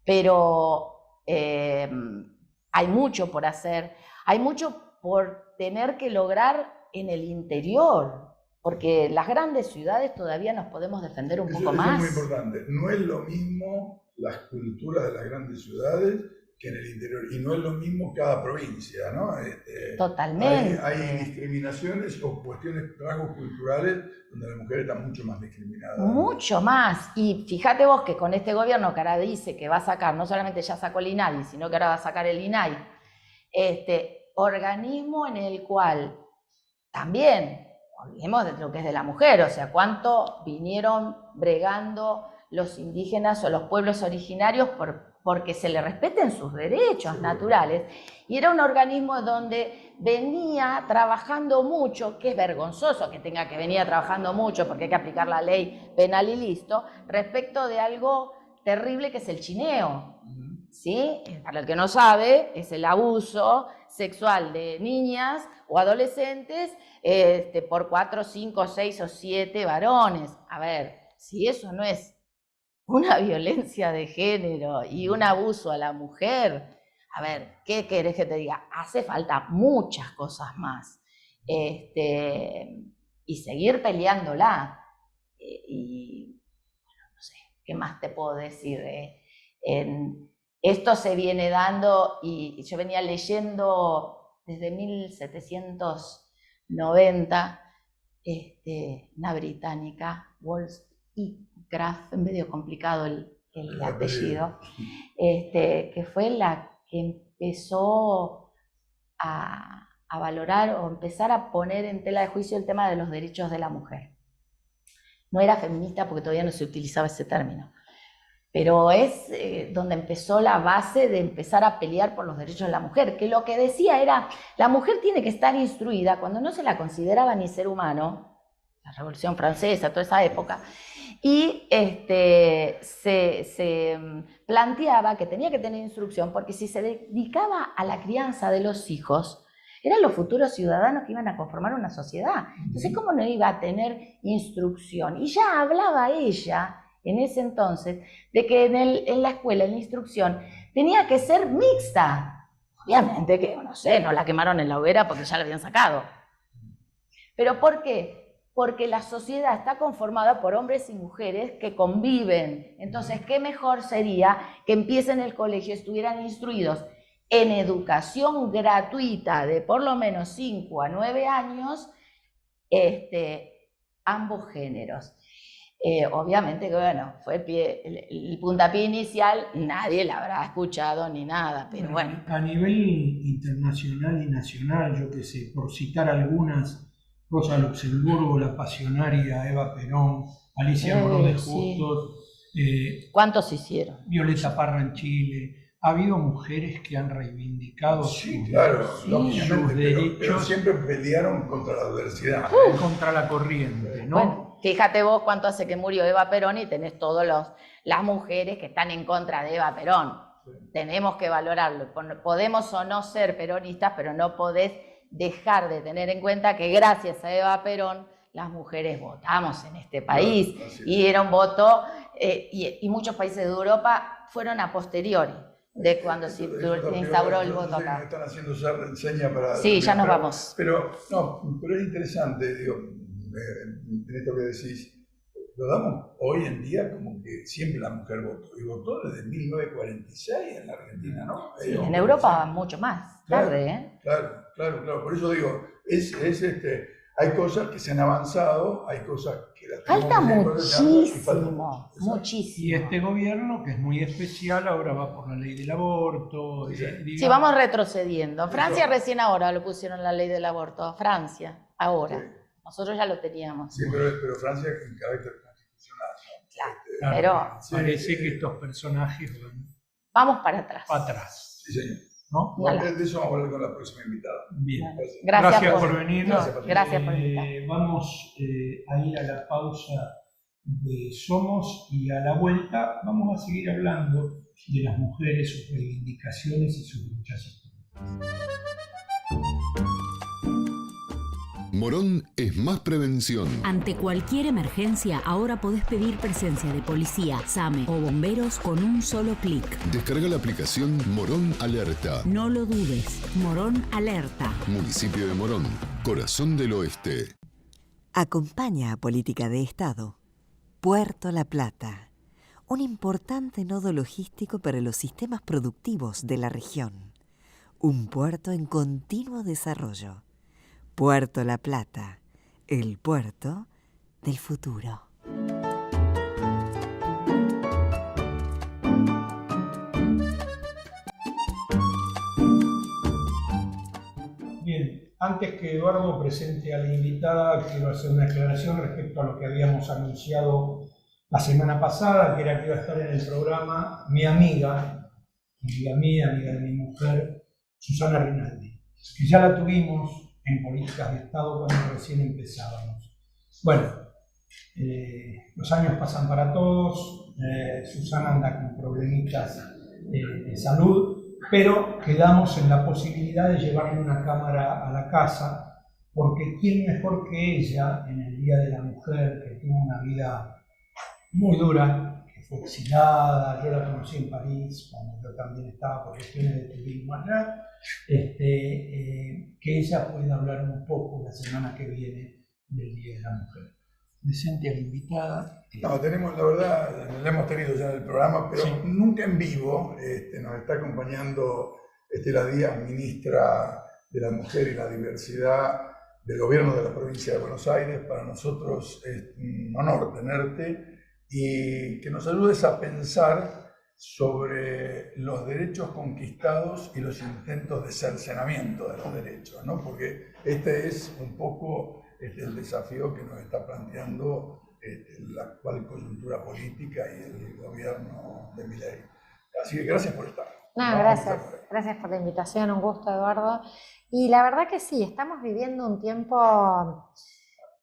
[SPEAKER 4] pero hay mucho por hacer, hay mucho por tener que lograr en el interior, porque las grandes ciudades todavía nos podemos defender un poco más.
[SPEAKER 2] Eso es muy importante. No es lo mismo las culturas de las grandes ciudades que en el interior, y no es lo mismo cada provincia, ¿no?
[SPEAKER 4] Totalmente.
[SPEAKER 2] Hay discriminaciones o cuestiones, rasgos culturales donde la mujer está mucho más discriminada.
[SPEAKER 4] Mucho más. Y fíjate vos que con este gobierno que ahora dice que va a sacar, no solamente ya sacó el INADI, sino que ahora va a sacar el INAI, organismo en el cual también, olvidemos de lo que es de la mujer, o sea, cuánto vinieron bregando los indígenas o los pueblos originarios porque se le respeten sus derechos naturales. Y era un organismo donde venía trabajando mucho, que es vergonzoso que tenga que venir trabajando mucho porque hay que aplicar la ley penal y listo, respecto de algo terrible que es el chineo. ¿Sí? Para el que no sabe, es el abuso sexual de niñas o adolescentes por 4, 5, 6 o 7 varones. A ver, si eso no es una violencia de género y un abuso a la mujer, a ver, ¿qué querés que te diga? Hace falta muchas cosas más. Y seguir peleándola. Y bueno, no sé, ¿qué más te puedo decir? Esto se viene dando, y yo venía leyendo desde 1790, una británica, Wollstonecraft, medio complicado el apellido, que fue la que empezó a a valorar o empezar a poner en tela de juicio el tema de los derechos de la mujer. No era feminista porque todavía no se utilizaba ese término, pero es donde empezó la base de empezar a pelear por los derechos de la mujer, que lo que decía era, la mujer tiene que estar instruida cuando no se la consideraba ni ser humano, la Revolución Francesa, toda esa época, y se planteaba que tenía que tener instrucción porque si se dedicaba a la crianza de los hijos, eran los futuros ciudadanos que iban a conformar una sociedad. Entonces, ¿cómo no iba a tener instrucción? Y ya hablaba ella, en ese entonces, de que en la escuela, en la instrucción, tenía que ser mixta. Obviamente que, no sé, no la quemaron en la hoguera porque ya la habían sacado. ¿Pero por qué? Porque la sociedad está conformada por hombres y mujeres que conviven. Entonces, ¿qué mejor sería que empiecen el colegio, estuvieran instruidos en educación gratuita de por lo menos 5 a 9 años, ambos géneros? Obviamente que, bueno, fue el puntapié inicial, nadie la habrá escuchado ni nada, pero bueno.
[SPEAKER 1] A nivel internacional y nacional, yo qué sé, por citar algunas, Rosa Luxemburgo, la pasionaria Eva Perón, Alicia Morón de Justos,
[SPEAKER 4] ¿cuántos hicieron?
[SPEAKER 1] Violeta Parra en Chile. Ha habido mujeres que han reivindicado sus derechos,
[SPEAKER 2] pero siempre pelearon contra la adversidad.
[SPEAKER 1] Contra la corriente, ¿no?
[SPEAKER 4] Bueno, fíjate vos cuánto hace que murió Eva Perón y tenés todas las mujeres que están en contra de Eva Perón. Sí. Tenemos que valorarlo. Podemos o no ser peronistas, pero no podés dejar de tener en cuenta que gracias a Eva Perón las mujeres votamos en este país. Claro, y era un voto, y muchos países de Europa fueron a posteriori de cuando se instauró el voto acá.
[SPEAKER 2] Me están haciendo ya reseña para...
[SPEAKER 4] Sí, ya nos vamos.
[SPEAKER 2] Pero es interesante, digo, en esto que decís, lo damos hoy en día como que siempre la mujer votó, y votó desde 1946 en la Argentina, ¿no?
[SPEAKER 4] Sí, en Europa mucho más, tarde, ¿eh?
[SPEAKER 2] Claro, por eso digo, hay cosas que se han avanzado, hay cosas que las
[SPEAKER 4] falta muchísimo.
[SPEAKER 1] Y este gobierno, que es muy especial, ahora va por la ley del aborto.
[SPEAKER 4] Sí, vamos retrocediendo. Francia recién ahora lo pusieron la ley del aborto. Francia, ahora. Sí. Nosotros ya lo teníamos.
[SPEAKER 2] Sí, pero Francia en carácter constitucional.
[SPEAKER 4] Claro, pero...
[SPEAKER 1] Parece que estos personajes
[SPEAKER 4] vamos para atrás.
[SPEAKER 1] Para atrás.
[SPEAKER 2] Sí, señor.
[SPEAKER 1] ¿No?
[SPEAKER 2] De eso vamos a hablar con la próxima invitada.
[SPEAKER 1] Bien.
[SPEAKER 4] Gracias
[SPEAKER 1] por venir.
[SPEAKER 4] Gracias por invitar.
[SPEAKER 1] Vamos a ir a la pausa de Somos y a la vuelta vamos a seguir hablando de las mujeres, sus reivindicaciones y sus luchas históricas.
[SPEAKER 5] Morón es más prevención.
[SPEAKER 6] Ante cualquier emergencia, ahora podés pedir presencia de policía, SAME o bomberos con un solo clic.
[SPEAKER 5] Descarga la aplicación Morón Alerta.
[SPEAKER 6] No lo dudes, Morón Alerta.
[SPEAKER 5] Municipio de Morón, corazón del oeste.
[SPEAKER 7] Acompaña a Política de Estado. Puerto La Plata, un importante nodo logístico para los sistemas productivos de la región. Un puerto en continuo desarrollo. Puerto La Plata, el puerto del futuro.
[SPEAKER 1] Bien, antes que Eduardo presente a la invitada, quiero hacer una aclaración respecto a lo que habíamos anunciado la semana pasada, que era que iba a estar en el programa mi amiga mía, amiga de mi mujer, Susana Rinaldi, que ya la tuvimos en Políticas de Estado cuando recién empezábamos. Bueno, los años pasan para todos, Susana anda con problemitas de salud, pero quedamos en la posibilidad de llevarle una cámara a la casa, porque quién mejor que ella en el Día de la Mujer, que tuvo una vida muy dura, que fue exilada, yo la conocí en París, cuando yo también estaba por cuestiones de turismo allá, que ella pueda hablar un poco la semana que viene del Día de la Mujer. Presente a la invitada.
[SPEAKER 2] No, tenemos, la verdad, la hemos tenido ya en el programa, pero sí, nunca en vivo. Nos está acompañando Estela Díaz, ministra de la Mujer y la Diversidad del Gobierno de la Provincia de Buenos Aires. Para nosotros es un honor tenerte y que nos ayudes a pensar sobre los derechos conquistados y los intentos de cercenamiento de los derechos, ¿no? Porque este es un poco el desafío que nos está planteando la actual coyuntura política y el gobierno de Milei. Así que gracias por estar.
[SPEAKER 8] No, gracias por la invitación, un gusto, Eduardo. Y la verdad que sí, estamos viviendo un tiempo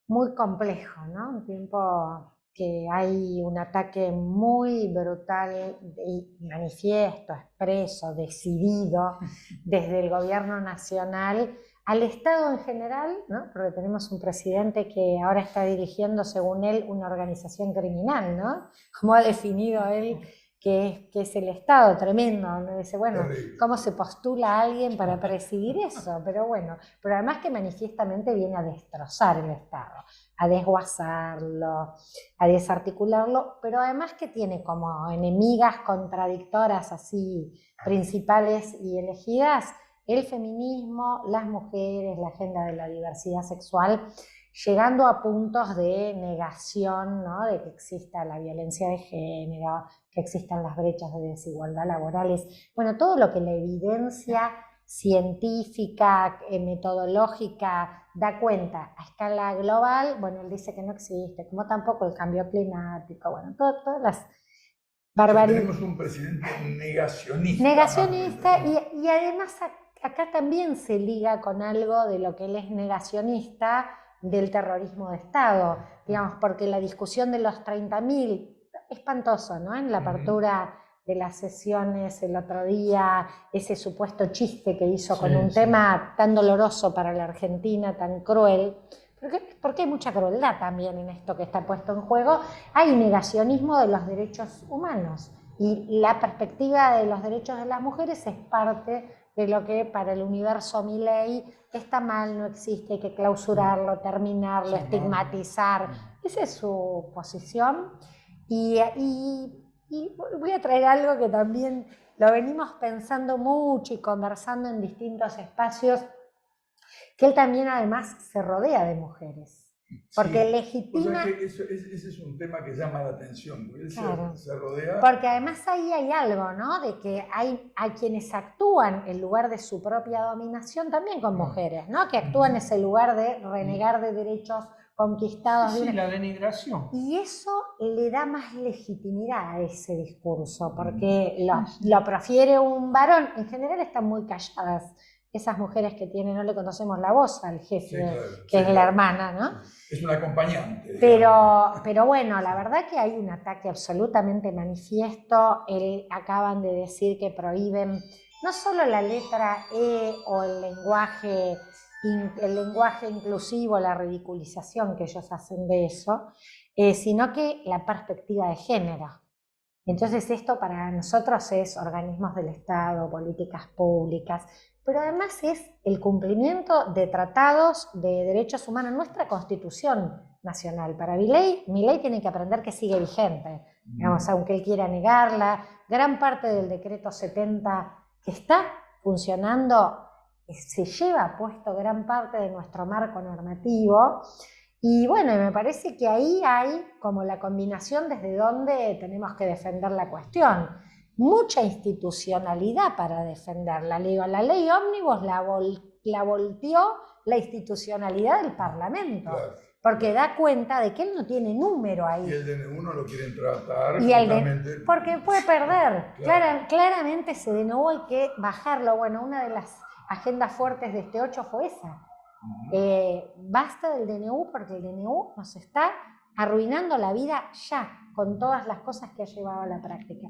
[SPEAKER 8] muy complejo, ¿no? Un tiempo que hay un ataque muy brutal y manifiesto, expreso, decidido desde el gobierno nacional al Estado en general, ¿no? Porque tenemos un presidente que ahora está dirigiendo, según él, una organización criminal, ¿no? Como ha definido él que es el Estado, tremendo, donde dice, bueno, ¿cómo se postula a alguien para presidir eso? Pero bueno, pero además que manifiestamente viene a destrozar el Estado, a desguazarlo, a desarticularlo, pero además que tiene como enemigas contradictoras así principales y elegidas el feminismo, las mujeres, la agenda de la diversidad sexual, llegando a puntos de negación, ¿no? De que exista la violencia de género, que existan las brechas de desigualdad laborales, bueno, todo lo que la evidencia científica, metodológica da cuenta a escala global, bueno, él dice que no existe, como tampoco el cambio climático, bueno, todas las barbaridades.
[SPEAKER 2] Tenemos un presidente negacionista.
[SPEAKER 8] Negacionista y además acá también se liga con algo de lo que él es negacionista del terrorismo de Estado, digamos, porque la discusión de los 30.000, espantoso, ¿no? En la apertura de las sesiones el otro día, ese supuesto chiste que hizo con un tema tan doloroso para la Argentina, tan cruel, porque hay mucha crueldad también en esto que está puesto en juego, hay negacionismo de los derechos humanos y la perspectiva de los derechos de las mujeres es parte de lo que para el universo Milei está mal, no existe, hay que clausurarlo, terminarlo, estigmatizar. Esa es su posición. Y voy a traer algo que también lo venimos pensando mucho y conversando en distintos espacios, que él también además se rodea de mujeres. Porque legitima...
[SPEAKER 2] O sea que ese es un tema que llama la atención, porque él se rodea...
[SPEAKER 8] Porque además ahí hay algo, ¿no? De que hay quienes actúan en lugar de su propia dominación también con mujeres, ¿no? Que actúan en ese lugar de renegar de derechos conquistados.
[SPEAKER 1] Sí, la denigración.
[SPEAKER 8] Y eso le da más legitimidad a ese discurso, porque lo profiere un varón. En general están muy calladas esas mujeres que tienen, no le conocemos la voz al jefe, que es la hermana, ¿no?
[SPEAKER 2] Es una acompañante.
[SPEAKER 8] Pero bueno, la verdad que hay un ataque absolutamente manifiesto. Acaban de decir que prohíben no solo la letra E o el lenguaje inclusivo, la ridiculización que ellos hacen de eso, sino que la perspectiva de género. Entonces esto para nosotros es organismos del Estado, políticas públicas, pero además es el cumplimiento de tratados de derechos humanos, nuestra Constitución Nacional. Para Milei tiene que aprender que sigue vigente, digamos, aunque él quiera negarla. Gran parte del decreto 70 que está funcionando se lleva puesto gran parte de nuestro marco normativo. Y bueno, me parece que ahí hay como la combinación desde donde tenemos que defender la cuestión. Mucha institucionalidad para defenderla. La ley ómnibus la volteó la institucionalidad del Parlamento, porque da cuenta de que él no tiene número ahí.
[SPEAKER 2] Y el DNU no lo quieren tratar.
[SPEAKER 8] Porque puede perder. Claramente ese DNU hay que bajarlo. Bueno, una de las agendas fuertes de este 8 fue esa. Basta del DNU porque el DNU nos está arruinando la vida ya, con todas las cosas que ha llevado a la práctica.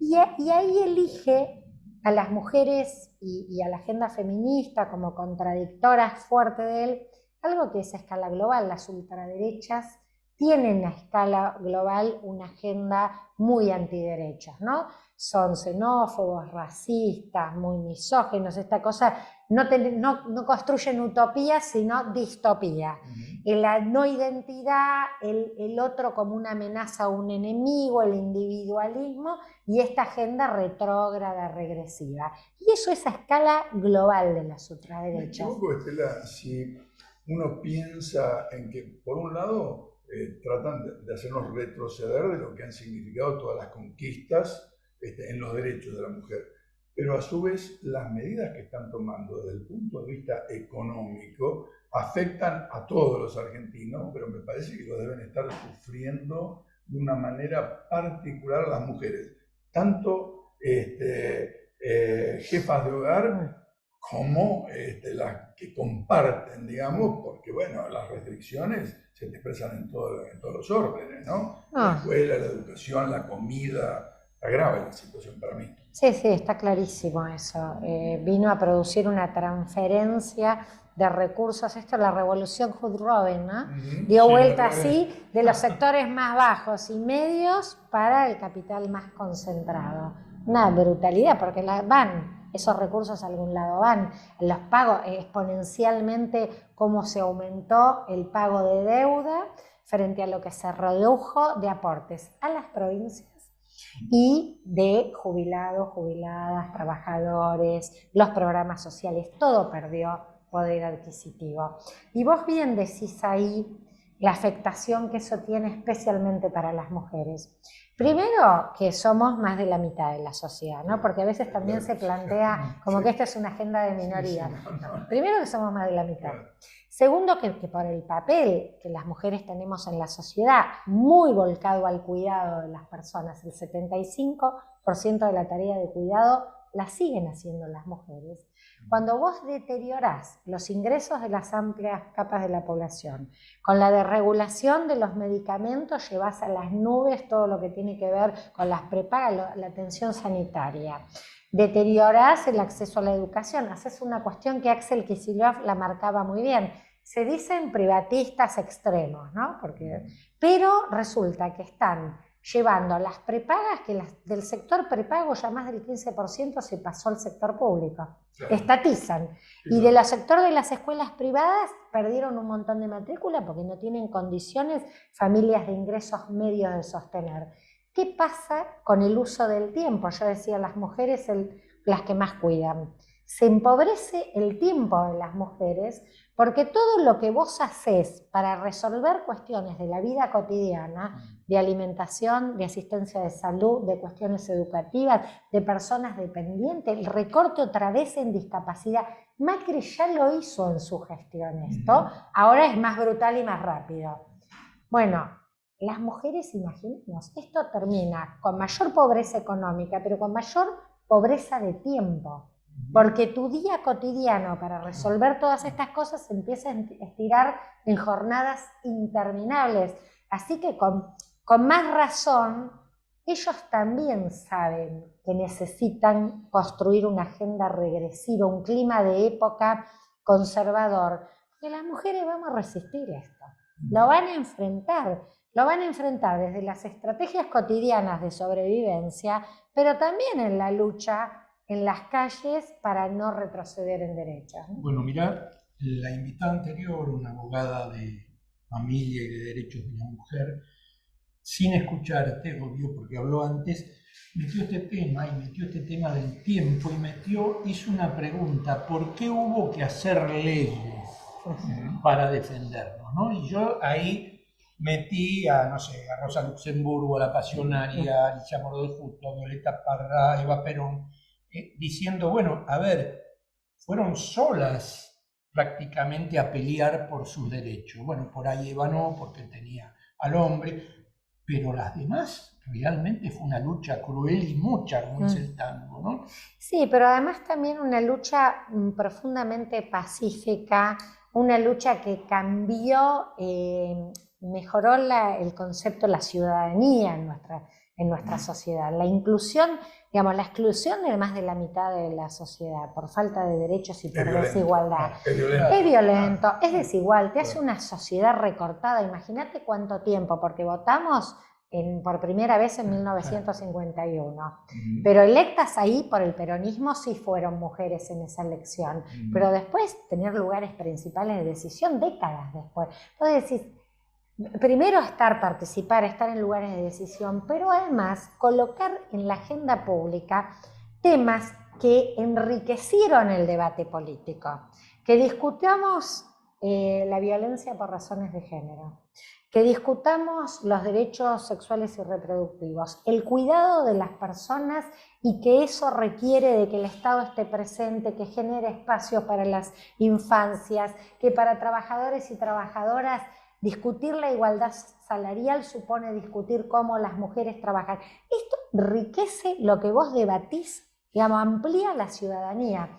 [SPEAKER 8] Y ahí elige a las mujeres y a la agenda feminista como contradictoras fuerte de él, algo que es a escala global. Las ultraderechas tienen a escala global una agenda muy antiderechos, ¿no? Son xenófobos, racistas, muy misóginos, esta cosa, no construyen utopía, sino distopía. La no identidad, el otro como una amenaza o un enemigo, el individualismo y esta agenda retrógrada, regresiva. Y eso es a escala global de las ultraderechas.
[SPEAKER 2] Me equivoco, Estela, si uno piensa en que, por un lado, tratan de hacernos retroceder de lo que han significado todas las conquistas en los derechos de la mujer. Pero a su vez, las medidas que están tomando desde el punto de vista económico afectan a todos los argentinos, pero me parece que lo deben estar sufriendo de una manera particular las mujeres, tanto jefas de hogar como las que comparten, digamos, porque bueno, las restricciones se expresan en todos los órdenes, ¿no? La escuela, la educación, la comida. Está grave la situación para mí.
[SPEAKER 8] Sí, sí, está clarísimo eso. Vino a producir una transferencia de recursos. Esto es la revolución Hood-Robin, ¿no? Dio vuelta así de los sectores más bajos y medios para el capital más concentrado. Una brutalidad, porque esos recursos a algún lado van. Los pagos, exponencialmente cómo se aumentó el pago de deuda frente a lo que se redujo de aportes a las provincias y de jubilados, jubiladas, trabajadores, los programas sociales, todo perdió poder adquisitivo. Y vos bien decís ahí la afectación que eso tiene especialmente para las mujeres. Primero, que somos más de la mitad de la sociedad, ¿no? Porque a veces también se plantea como que esta es una agenda de minoría. Primero, que somos más de la mitad. Segundo, que por el papel que las mujeres tenemos en la sociedad, muy volcado al cuidado de las personas, el 75% de la tarea de cuidado la siguen haciendo las mujeres. Cuando vos deteriorás los ingresos de las amplias capas de la población, con la desregulación de los medicamentos llevás a las nubes todo lo que tiene que ver con las prepagas, la atención sanitaria, deteriorás el acceso a la educación, haces una cuestión que Axel Kicillof la marcaba muy bien. Se dicen privatistas extremos, ¿no? Pero resulta que están llevando las prepagas, que del sector prepago ya más del 15% se pasó al sector público. Claro. Estatizan. Y de los sectores de las escuelas privadas perdieron un montón de matrícula porque no tienen condiciones familias de ingresos medios de sostener. ¿Qué pasa con el uso del tiempo? Yo decía, las mujeres las que más cuidan. Se empobrece el tiempo de las mujeres porque todo lo que vos hacés para resolver cuestiones de la vida cotidiana, de alimentación, de asistencia de salud, de cuestiones educativas, de personas dependientes, el recorte otra vez en discapacidad, Macri ya lo hizo en su gestión esto, ahora es más brutal y más rápido. Bueno, las mujeres, imaginemos, esto termina con mayor pobreza económica, pero con mayor pobreza de tiempo. Porque tu día cotidiano para resolver todas estas cosas se empieza a estirar en jornadas interminables. Así que con más razón, ellos también saben que necesitan construir una agenda regresiva, un clima de época conservador. Porque las mujeres vamos a resistir esto. Lo van a enfrentar desde las estrategias cotidianas de sobrevivencia, pero también en la lucha en las calles para no retroceder en derechos.
[SPEAKER 1] Bueno, mirá, la invitada anterior, una abogada de familia y de derechos de la mujer, sin escucharte, obvio, porque habló antes, metió este tema del tiempo y hizo una pregunta: ¿por qué hubo que hacer leyes para defendernos? ¿No? Y yo ahí metí a Rosa Luxemburgo, a La Pasionaria, a Alicia Mordó Justo, a Violeta Parra, Eva Perón, diciendo, bueno, a ver, fueron solas prácticamente a pelear por sus derechos. Bueno, por ahí Eva no, porque tenía al hombre, pero las demás realmente fue una lucha cruel y mucha, como dice el tango, ¿no?
[SPEAKER 8] Sí, pero además también una lucha profundamente pacífica, una lucha que cambió, mejoró el concepto de la ciudadanía en nuestra sociedad. La inclusión, digamos, la exclusión de más de la mitad de la sociedad por falta de derechos y por desigualdad. Es violento, es desigual, te hace una sociedad recortada. Imagínate cuánto tiempo, porque votamos por primera vez en 1951. Pero electas ahí por el peronismo sí fueron mujeres en esa elección. Pero después tener lugares principales de decisión décadas después. Entonces decís, primero participar, estar en lugares de decisión, pero además colocar en la agenda pública temas que enriquecieron el debate político, que discutamos la violencia por razones de género, que discutamos los derechos sexuales y reproductivos, el cuidado de las personas y que eso requiere de que el Estado esté presente, que genere espacios para las infancias, que para trabajadores y trabajadoras discutir la igualdad salarial supone discutir cómo las mujeres trabajan. Esto enriquece lo que vos debatís, digamos, amplía la ciudadanía.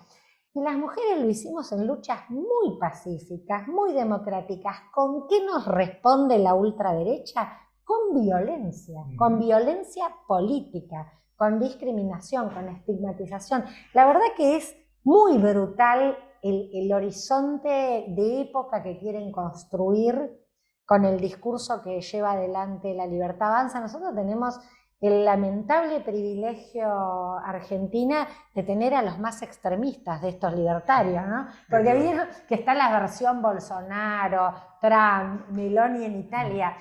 [SPEAKER 8] Y las mujeres lo hicimos en luchas muy pacíficas, muy democráticas. ¿Con qué nos responde la ultraderecha? Con violencia política, con discriminación, con estigmatización. La verdad que es muy brutal el horizonte de época que quieren construir con el discurso que lleva adelante La Libertad Avanza. Nosotros tenemos el lamentable privilegio Argentina de tener a los más extremistas de estos libertarios, ¿no? Porque vieron que está la versión Bolsonaro, Trump, Meloni en Italia,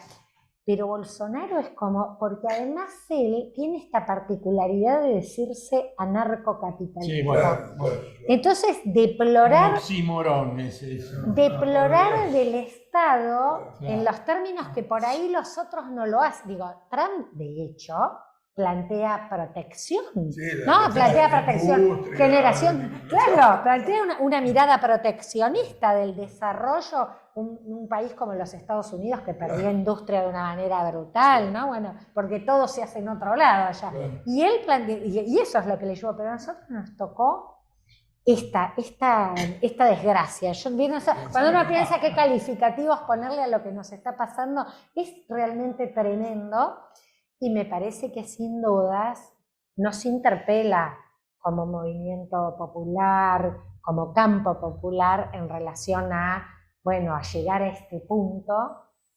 [SPEAKER 8] pero Bolsonaro es como, porque además él tiene esta particularidad de decirse anarcocapitalista.
[SPEAKER 1] Sí, bueno.
[SPEAKER 8] Entonces, deplorar...
[SPEAKER 1] Un oxímoron es eso.
[SPEAKER 8] Deplorar del Estado en los términos que por ahí los otros no lo hacen. Digo, Trump, de hecho, plantea protección, ¿no? Plantea protección, generación, claro, plantea una mirada proteccionista del desarrollo, un país como los Estados Unidos que perdió industria de una manera brutal, ¿no? Bueno, porque todo se hace en otro lado allá. Y él plantea, y eso es lo que le llevó, pero a nosotros nos tocó esta desgracia. Cuando uno piensa qué calificativos ponerle a lo que nos está pasando, es realmente tremendo. Y me parece que sin dudas nos interpela como movimiento popular, como campo popular en relación a llegar a este punto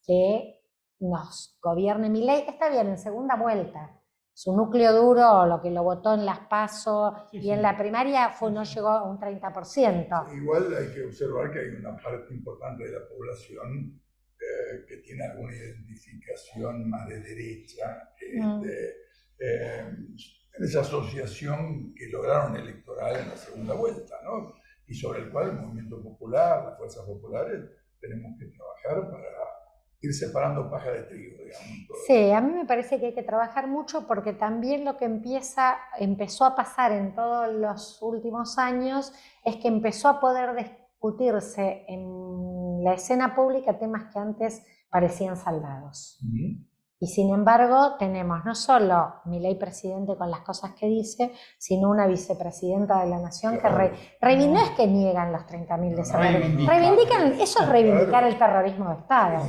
[SPEAKER 8] que nos gobierne Milei. Está bien, en segunda vuelta. Su núcleo duro, lo que lo votó en las PASO y en la primaria no llegó a un 30%.
[SPEAKER 2] Igual hay que observar que hay una parte importante de la población que tiene alguna identificación más de derecha, en esa asociación que lograron electoral en la segunda vuelta, ¿no? Y sobre el cual el movimiento popular, las fuerzas populares, tenemos que trabajar para ir separando paja de trigo, digamos.
[SPEAKER 8] Sí, a mí me parece que hay que trabajar mucho porque también lo que empezó a pasar en todos los últimos años es que empezó a poder discutirse en la escena pública temas que antes parecían saldados. Y sin embargo tenemos no solo Milei presidente con las cosas que dice, sino una vicepresidenta de la Nación que no es que niegan los 30.000 desaparecidos, reivindican, eso es reivindicar el terrorismo de Estado.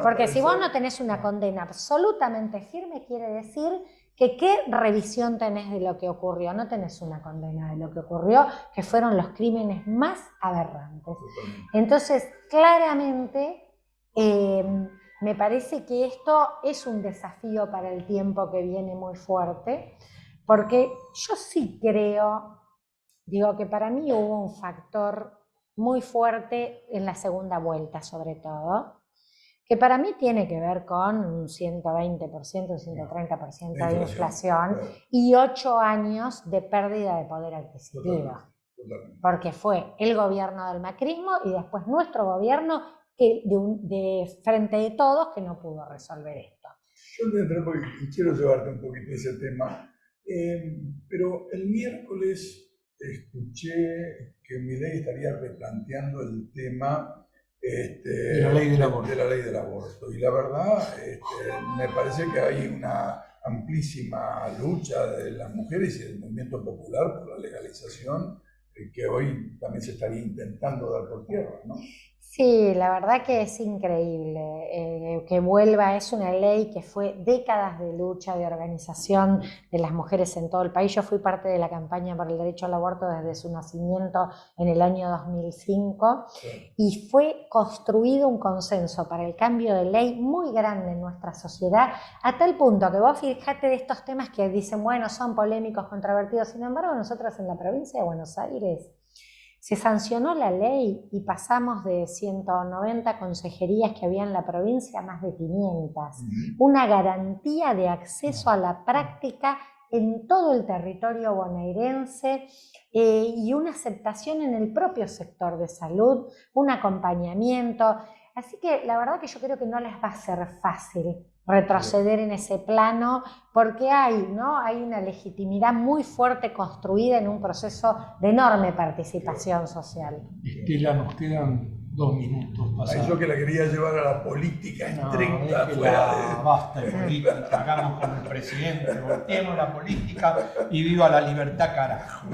[SPEAKER 8] Porque si vos no tenés una condena absolutamente firme, quiere decir que qué revisión tenés de lo que ocurrió. No tenés una condena de lo que ocurrió, que fueron los crímenes más aberrantes. Entonces, claramente, me parece que esto es un desafío para el tiempo que viene muy fuerte, porque yo sí creo, que para mí hubo un factor muy fuerte en la segunda vuelta, sobre todo, que para mí tiene que ver con un 120%, un 130% de inflación y 8 años de pérdida de poder adquisitivo. Porque fue el gobierno del macrismo y después nuestro gobierno de Frente de Todos que no pudo resolver esto.
[SPEAKER 2] Yo quiero llevarte un poquito ese tema, pero el miércoles escuché que Milei estaría replanteando el tema de la ley del aborto. Y la verdad, me parece que hay una amplísima lucha de las mujeres y del movimiento popular por la legalización que hoy también se estaría intentando dar por tierra, ¿no?
[SPEAKER 8] Sí, la verdad que es increíble que vuelva. Es una ley que fue décadas de lucha, de organización de las mujeres en todo el país. Yo fui parte de la campaña por el derecho al aborto desde su nacimiento en el año 2005 y fue construido un consenso para el cambio de ley muy grande en nuestra sociedad, a tal punto que vos fijate de estos temas que dicen, son polémicos, controvertidos. Sin embargo, nosotros en la provincia de Buenos Aires se sancionó la ley y pasamos de 190 consejerías que había en la provincia a más de 500. Una garantía de acceso a la práctica en todo el territorio bonaerense y una aceptación en el propio sector de salud, un acompañamiento. Así que la verdad que yo creo que no les va a ser fácil retroceder en ese plano, porque hay, ¿no? Hay una legitimidad muy fuerte construida en un proceso de enorme participación social.
[SPEAKER 1] Estela, nos quedan 2 minutos.
[SPEAKER 2] Ay, yo que la quería llevar a la política estricta, fuera de...
[SPEAKER 1] Basta de política, hagamos como el presidente, volteemos la política y viva la libertad, carajo.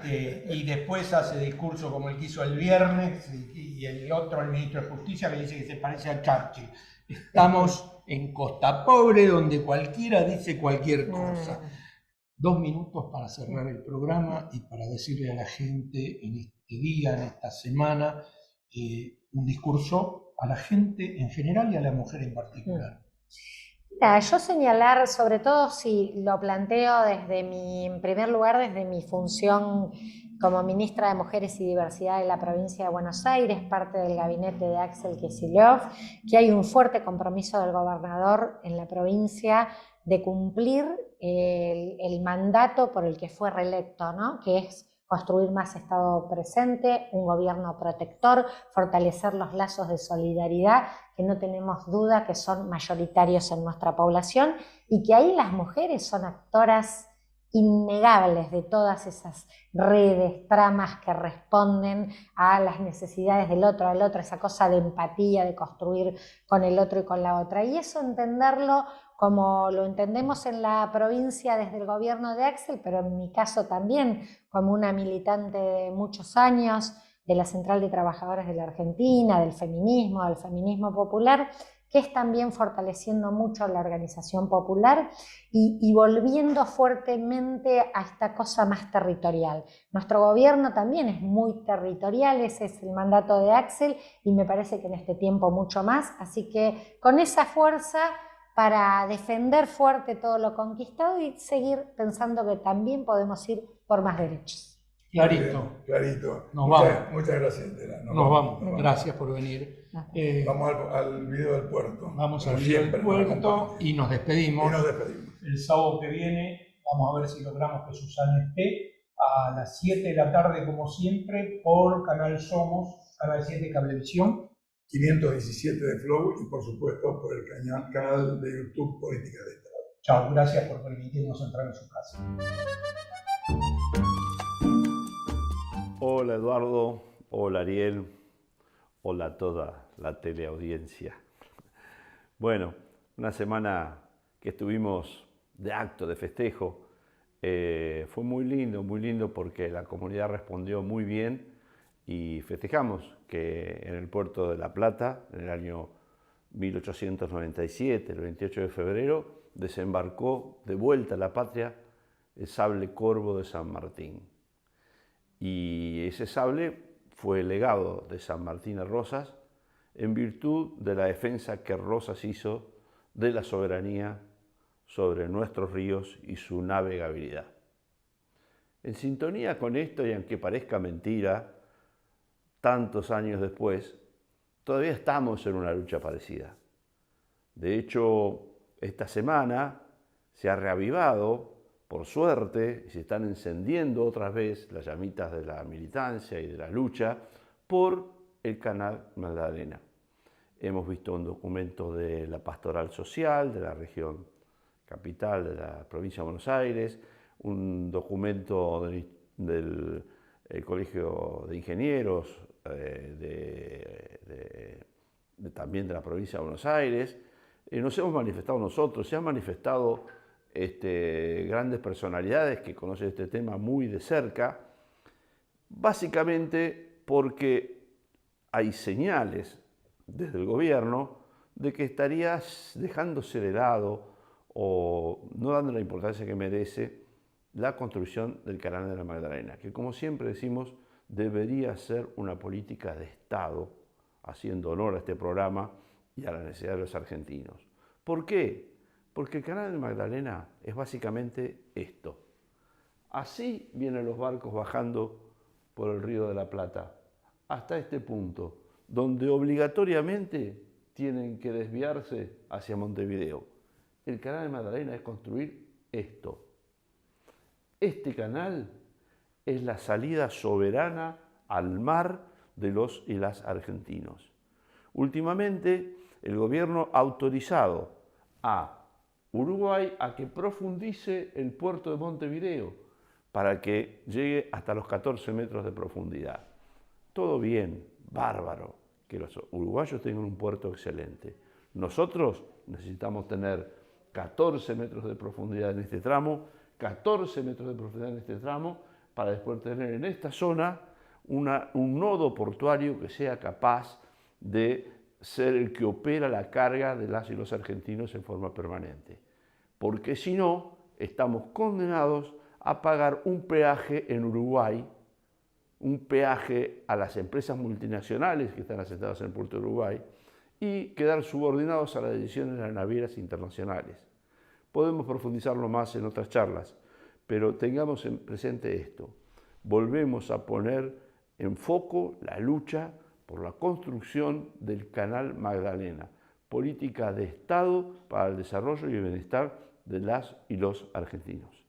[SPEAKER 1] Y después hace discurso como el que hizo el viernes, y el otro, el ministro de Justicia, que dice que se parece a Churchill. Estamos en Costa Pobre, donde cualquiera dice cualquier cosa. 2 minutos para cerrar el programa y para decirle a la gente en este día, en esta semana, un discurso a la gente en general y a la mujer en particular.
[SPEAKER 8] Mira, yo señalar, sobre todo si lo planteo en primer lugar, desde mi función como ministra de Mujeres y Diversidad de la provincia de Buenos Aires, parte del gabinete de Axel Kicillof, que hay un fuerte compromiso del gobernador en la provincia de cumplir el mandato por el que fue reelecto, ¿no? Que es construir más Estado presente, un gobierno protector, fortalecer los lazos de solidaridad que no tenemos duda que son mayoritarios en nuestra población y que ahí las mujeres son actoras innegables de todas esas redes, tramas que responden a las necesidades del otro, al otro, esa cosa de empatía, de construir con el otro y con la otra. Y eso entenderlo como lo entendemos en la provincia desde el gobierno de Axel, pero en mi caso también como una militante de muchos años de la Central de Trabajadoras de la Argentina, del feminismo popular, que es también fortaleciendo mucho la organización popular y volviendo fuertemente a esta cosa más territorial. Nuestro gobierno también es muy territorial, ese es el mandato de Axel y me parece que en este tiempo mucho más, así que con esa fuerza para defender fuerte todo lo conquistado y seguir pensando que también podemos ir por más derechos.
[SPEAKER 1] Clarito.
[SPEAKER 2] Clarito.
[SPEAKER 1] Muchas
[SPEAKER 2] gracias, Estela.
[SPEAKER 1] Nos vamos. Gracias por venir.
[SPEAKER 2] Vamos al video del puerto.
[SPEAKER 1] Vamos al video del puerto y nos despedimos. El sábado que viene vamos a ver si logramos que Susana esté a las 7 de la tarde, como siempre, por Canal Somos, Canal 7 Cablevisión.
[SPEAKER 2] 517 de Flow y por supuesto por el canal de YouTube Política de Estado.
[SPEAKER 1] Chao, gracias por permitirnos entrar en su casa.
[SPEAKER 9] Hola Eduardo, hola Ariel, hola a toda la teleaudiencia. Bueno, una semana que estuvimos de acto, de festejo, fue muy lindo porque la comunidad respondió muy bien y festejamos que en el puerto de La Plata, en el año 1897, el 28 de febrero, desembarcó de vuelta a la patria el sable corvo de San Martín. Y ese sable fue el legado de San Martín a Rosas en virtud de la defensa que Rosas hizo de la soberanía sobre nuestros ríos y su navegabilidad. En sintonía con esto, y aunque parezca mentira, tantos años después, todavía estamos en una lucha parecida. De hecho, esta semana se ha reavivado, por suerte, y se están encendiendo otra vez las llamitas de la militancia y de la lucha por el Canal Magdalena. Hemos visto un documento de la Pastoral Social de la región capital de la provincia de Buenos Aires, un documento del Colegio de Ingenieros también de la provincia de Buenos Aires. Nos hemos manifestado nosotros, se han manifestado grandes personalidades que conocen este tema muy de cerca, básicamente porque hay señales desde el gobierno de que estarías dejándose de lado o no dando la importancia que merece la construcción del Canal de la Magdalena, que como siempre decimos debería ser una política de Estado, haciendo honor a este programa y a la necesidad de los argentinos. ¿Por qué? Porque el Canal de Magdalena es básicamente esto. Así vienen los barcos bajando por el Río de la Plata, hasta este punto, donde obligatoriamente tienen que desviarse hacia Montevideo. El Canal de Magdalena es construir esto. Este canal es la salida soberana al mar de los y las argentinos. Últimamente, el gobierno ha autorizado a Uruguay a que profundice el puerto de Montevideo para que llegue hasta los 14 metros de profundidad. Todo bien, bárbaro, que los uruguayos tengan un puerto excelente. Nosotros necesitamos tener 14 metros de profundidad en este tramo, 14 metros de profundidad en este tramo, para después tener en esta zona un nodo portuario que sea capaz de ser el que opera la carga de las y los argentinos en forma permanente. Porque si no, estamos condenados a pagar un peaje en Uruguay, un peaje a las empresas multinacionales que están asentadas en el puerto de Uruguay y quedar subordinados a las decisiones de las navieras internacionales. Podemos profundizarlo más en otras charlas, pero tengamos en presente esto. Volvemos a poner en foco la lucha por la construcción del Canal Magdalena, política de Estado para el desarrollo y el bienestar de las y los argentinos.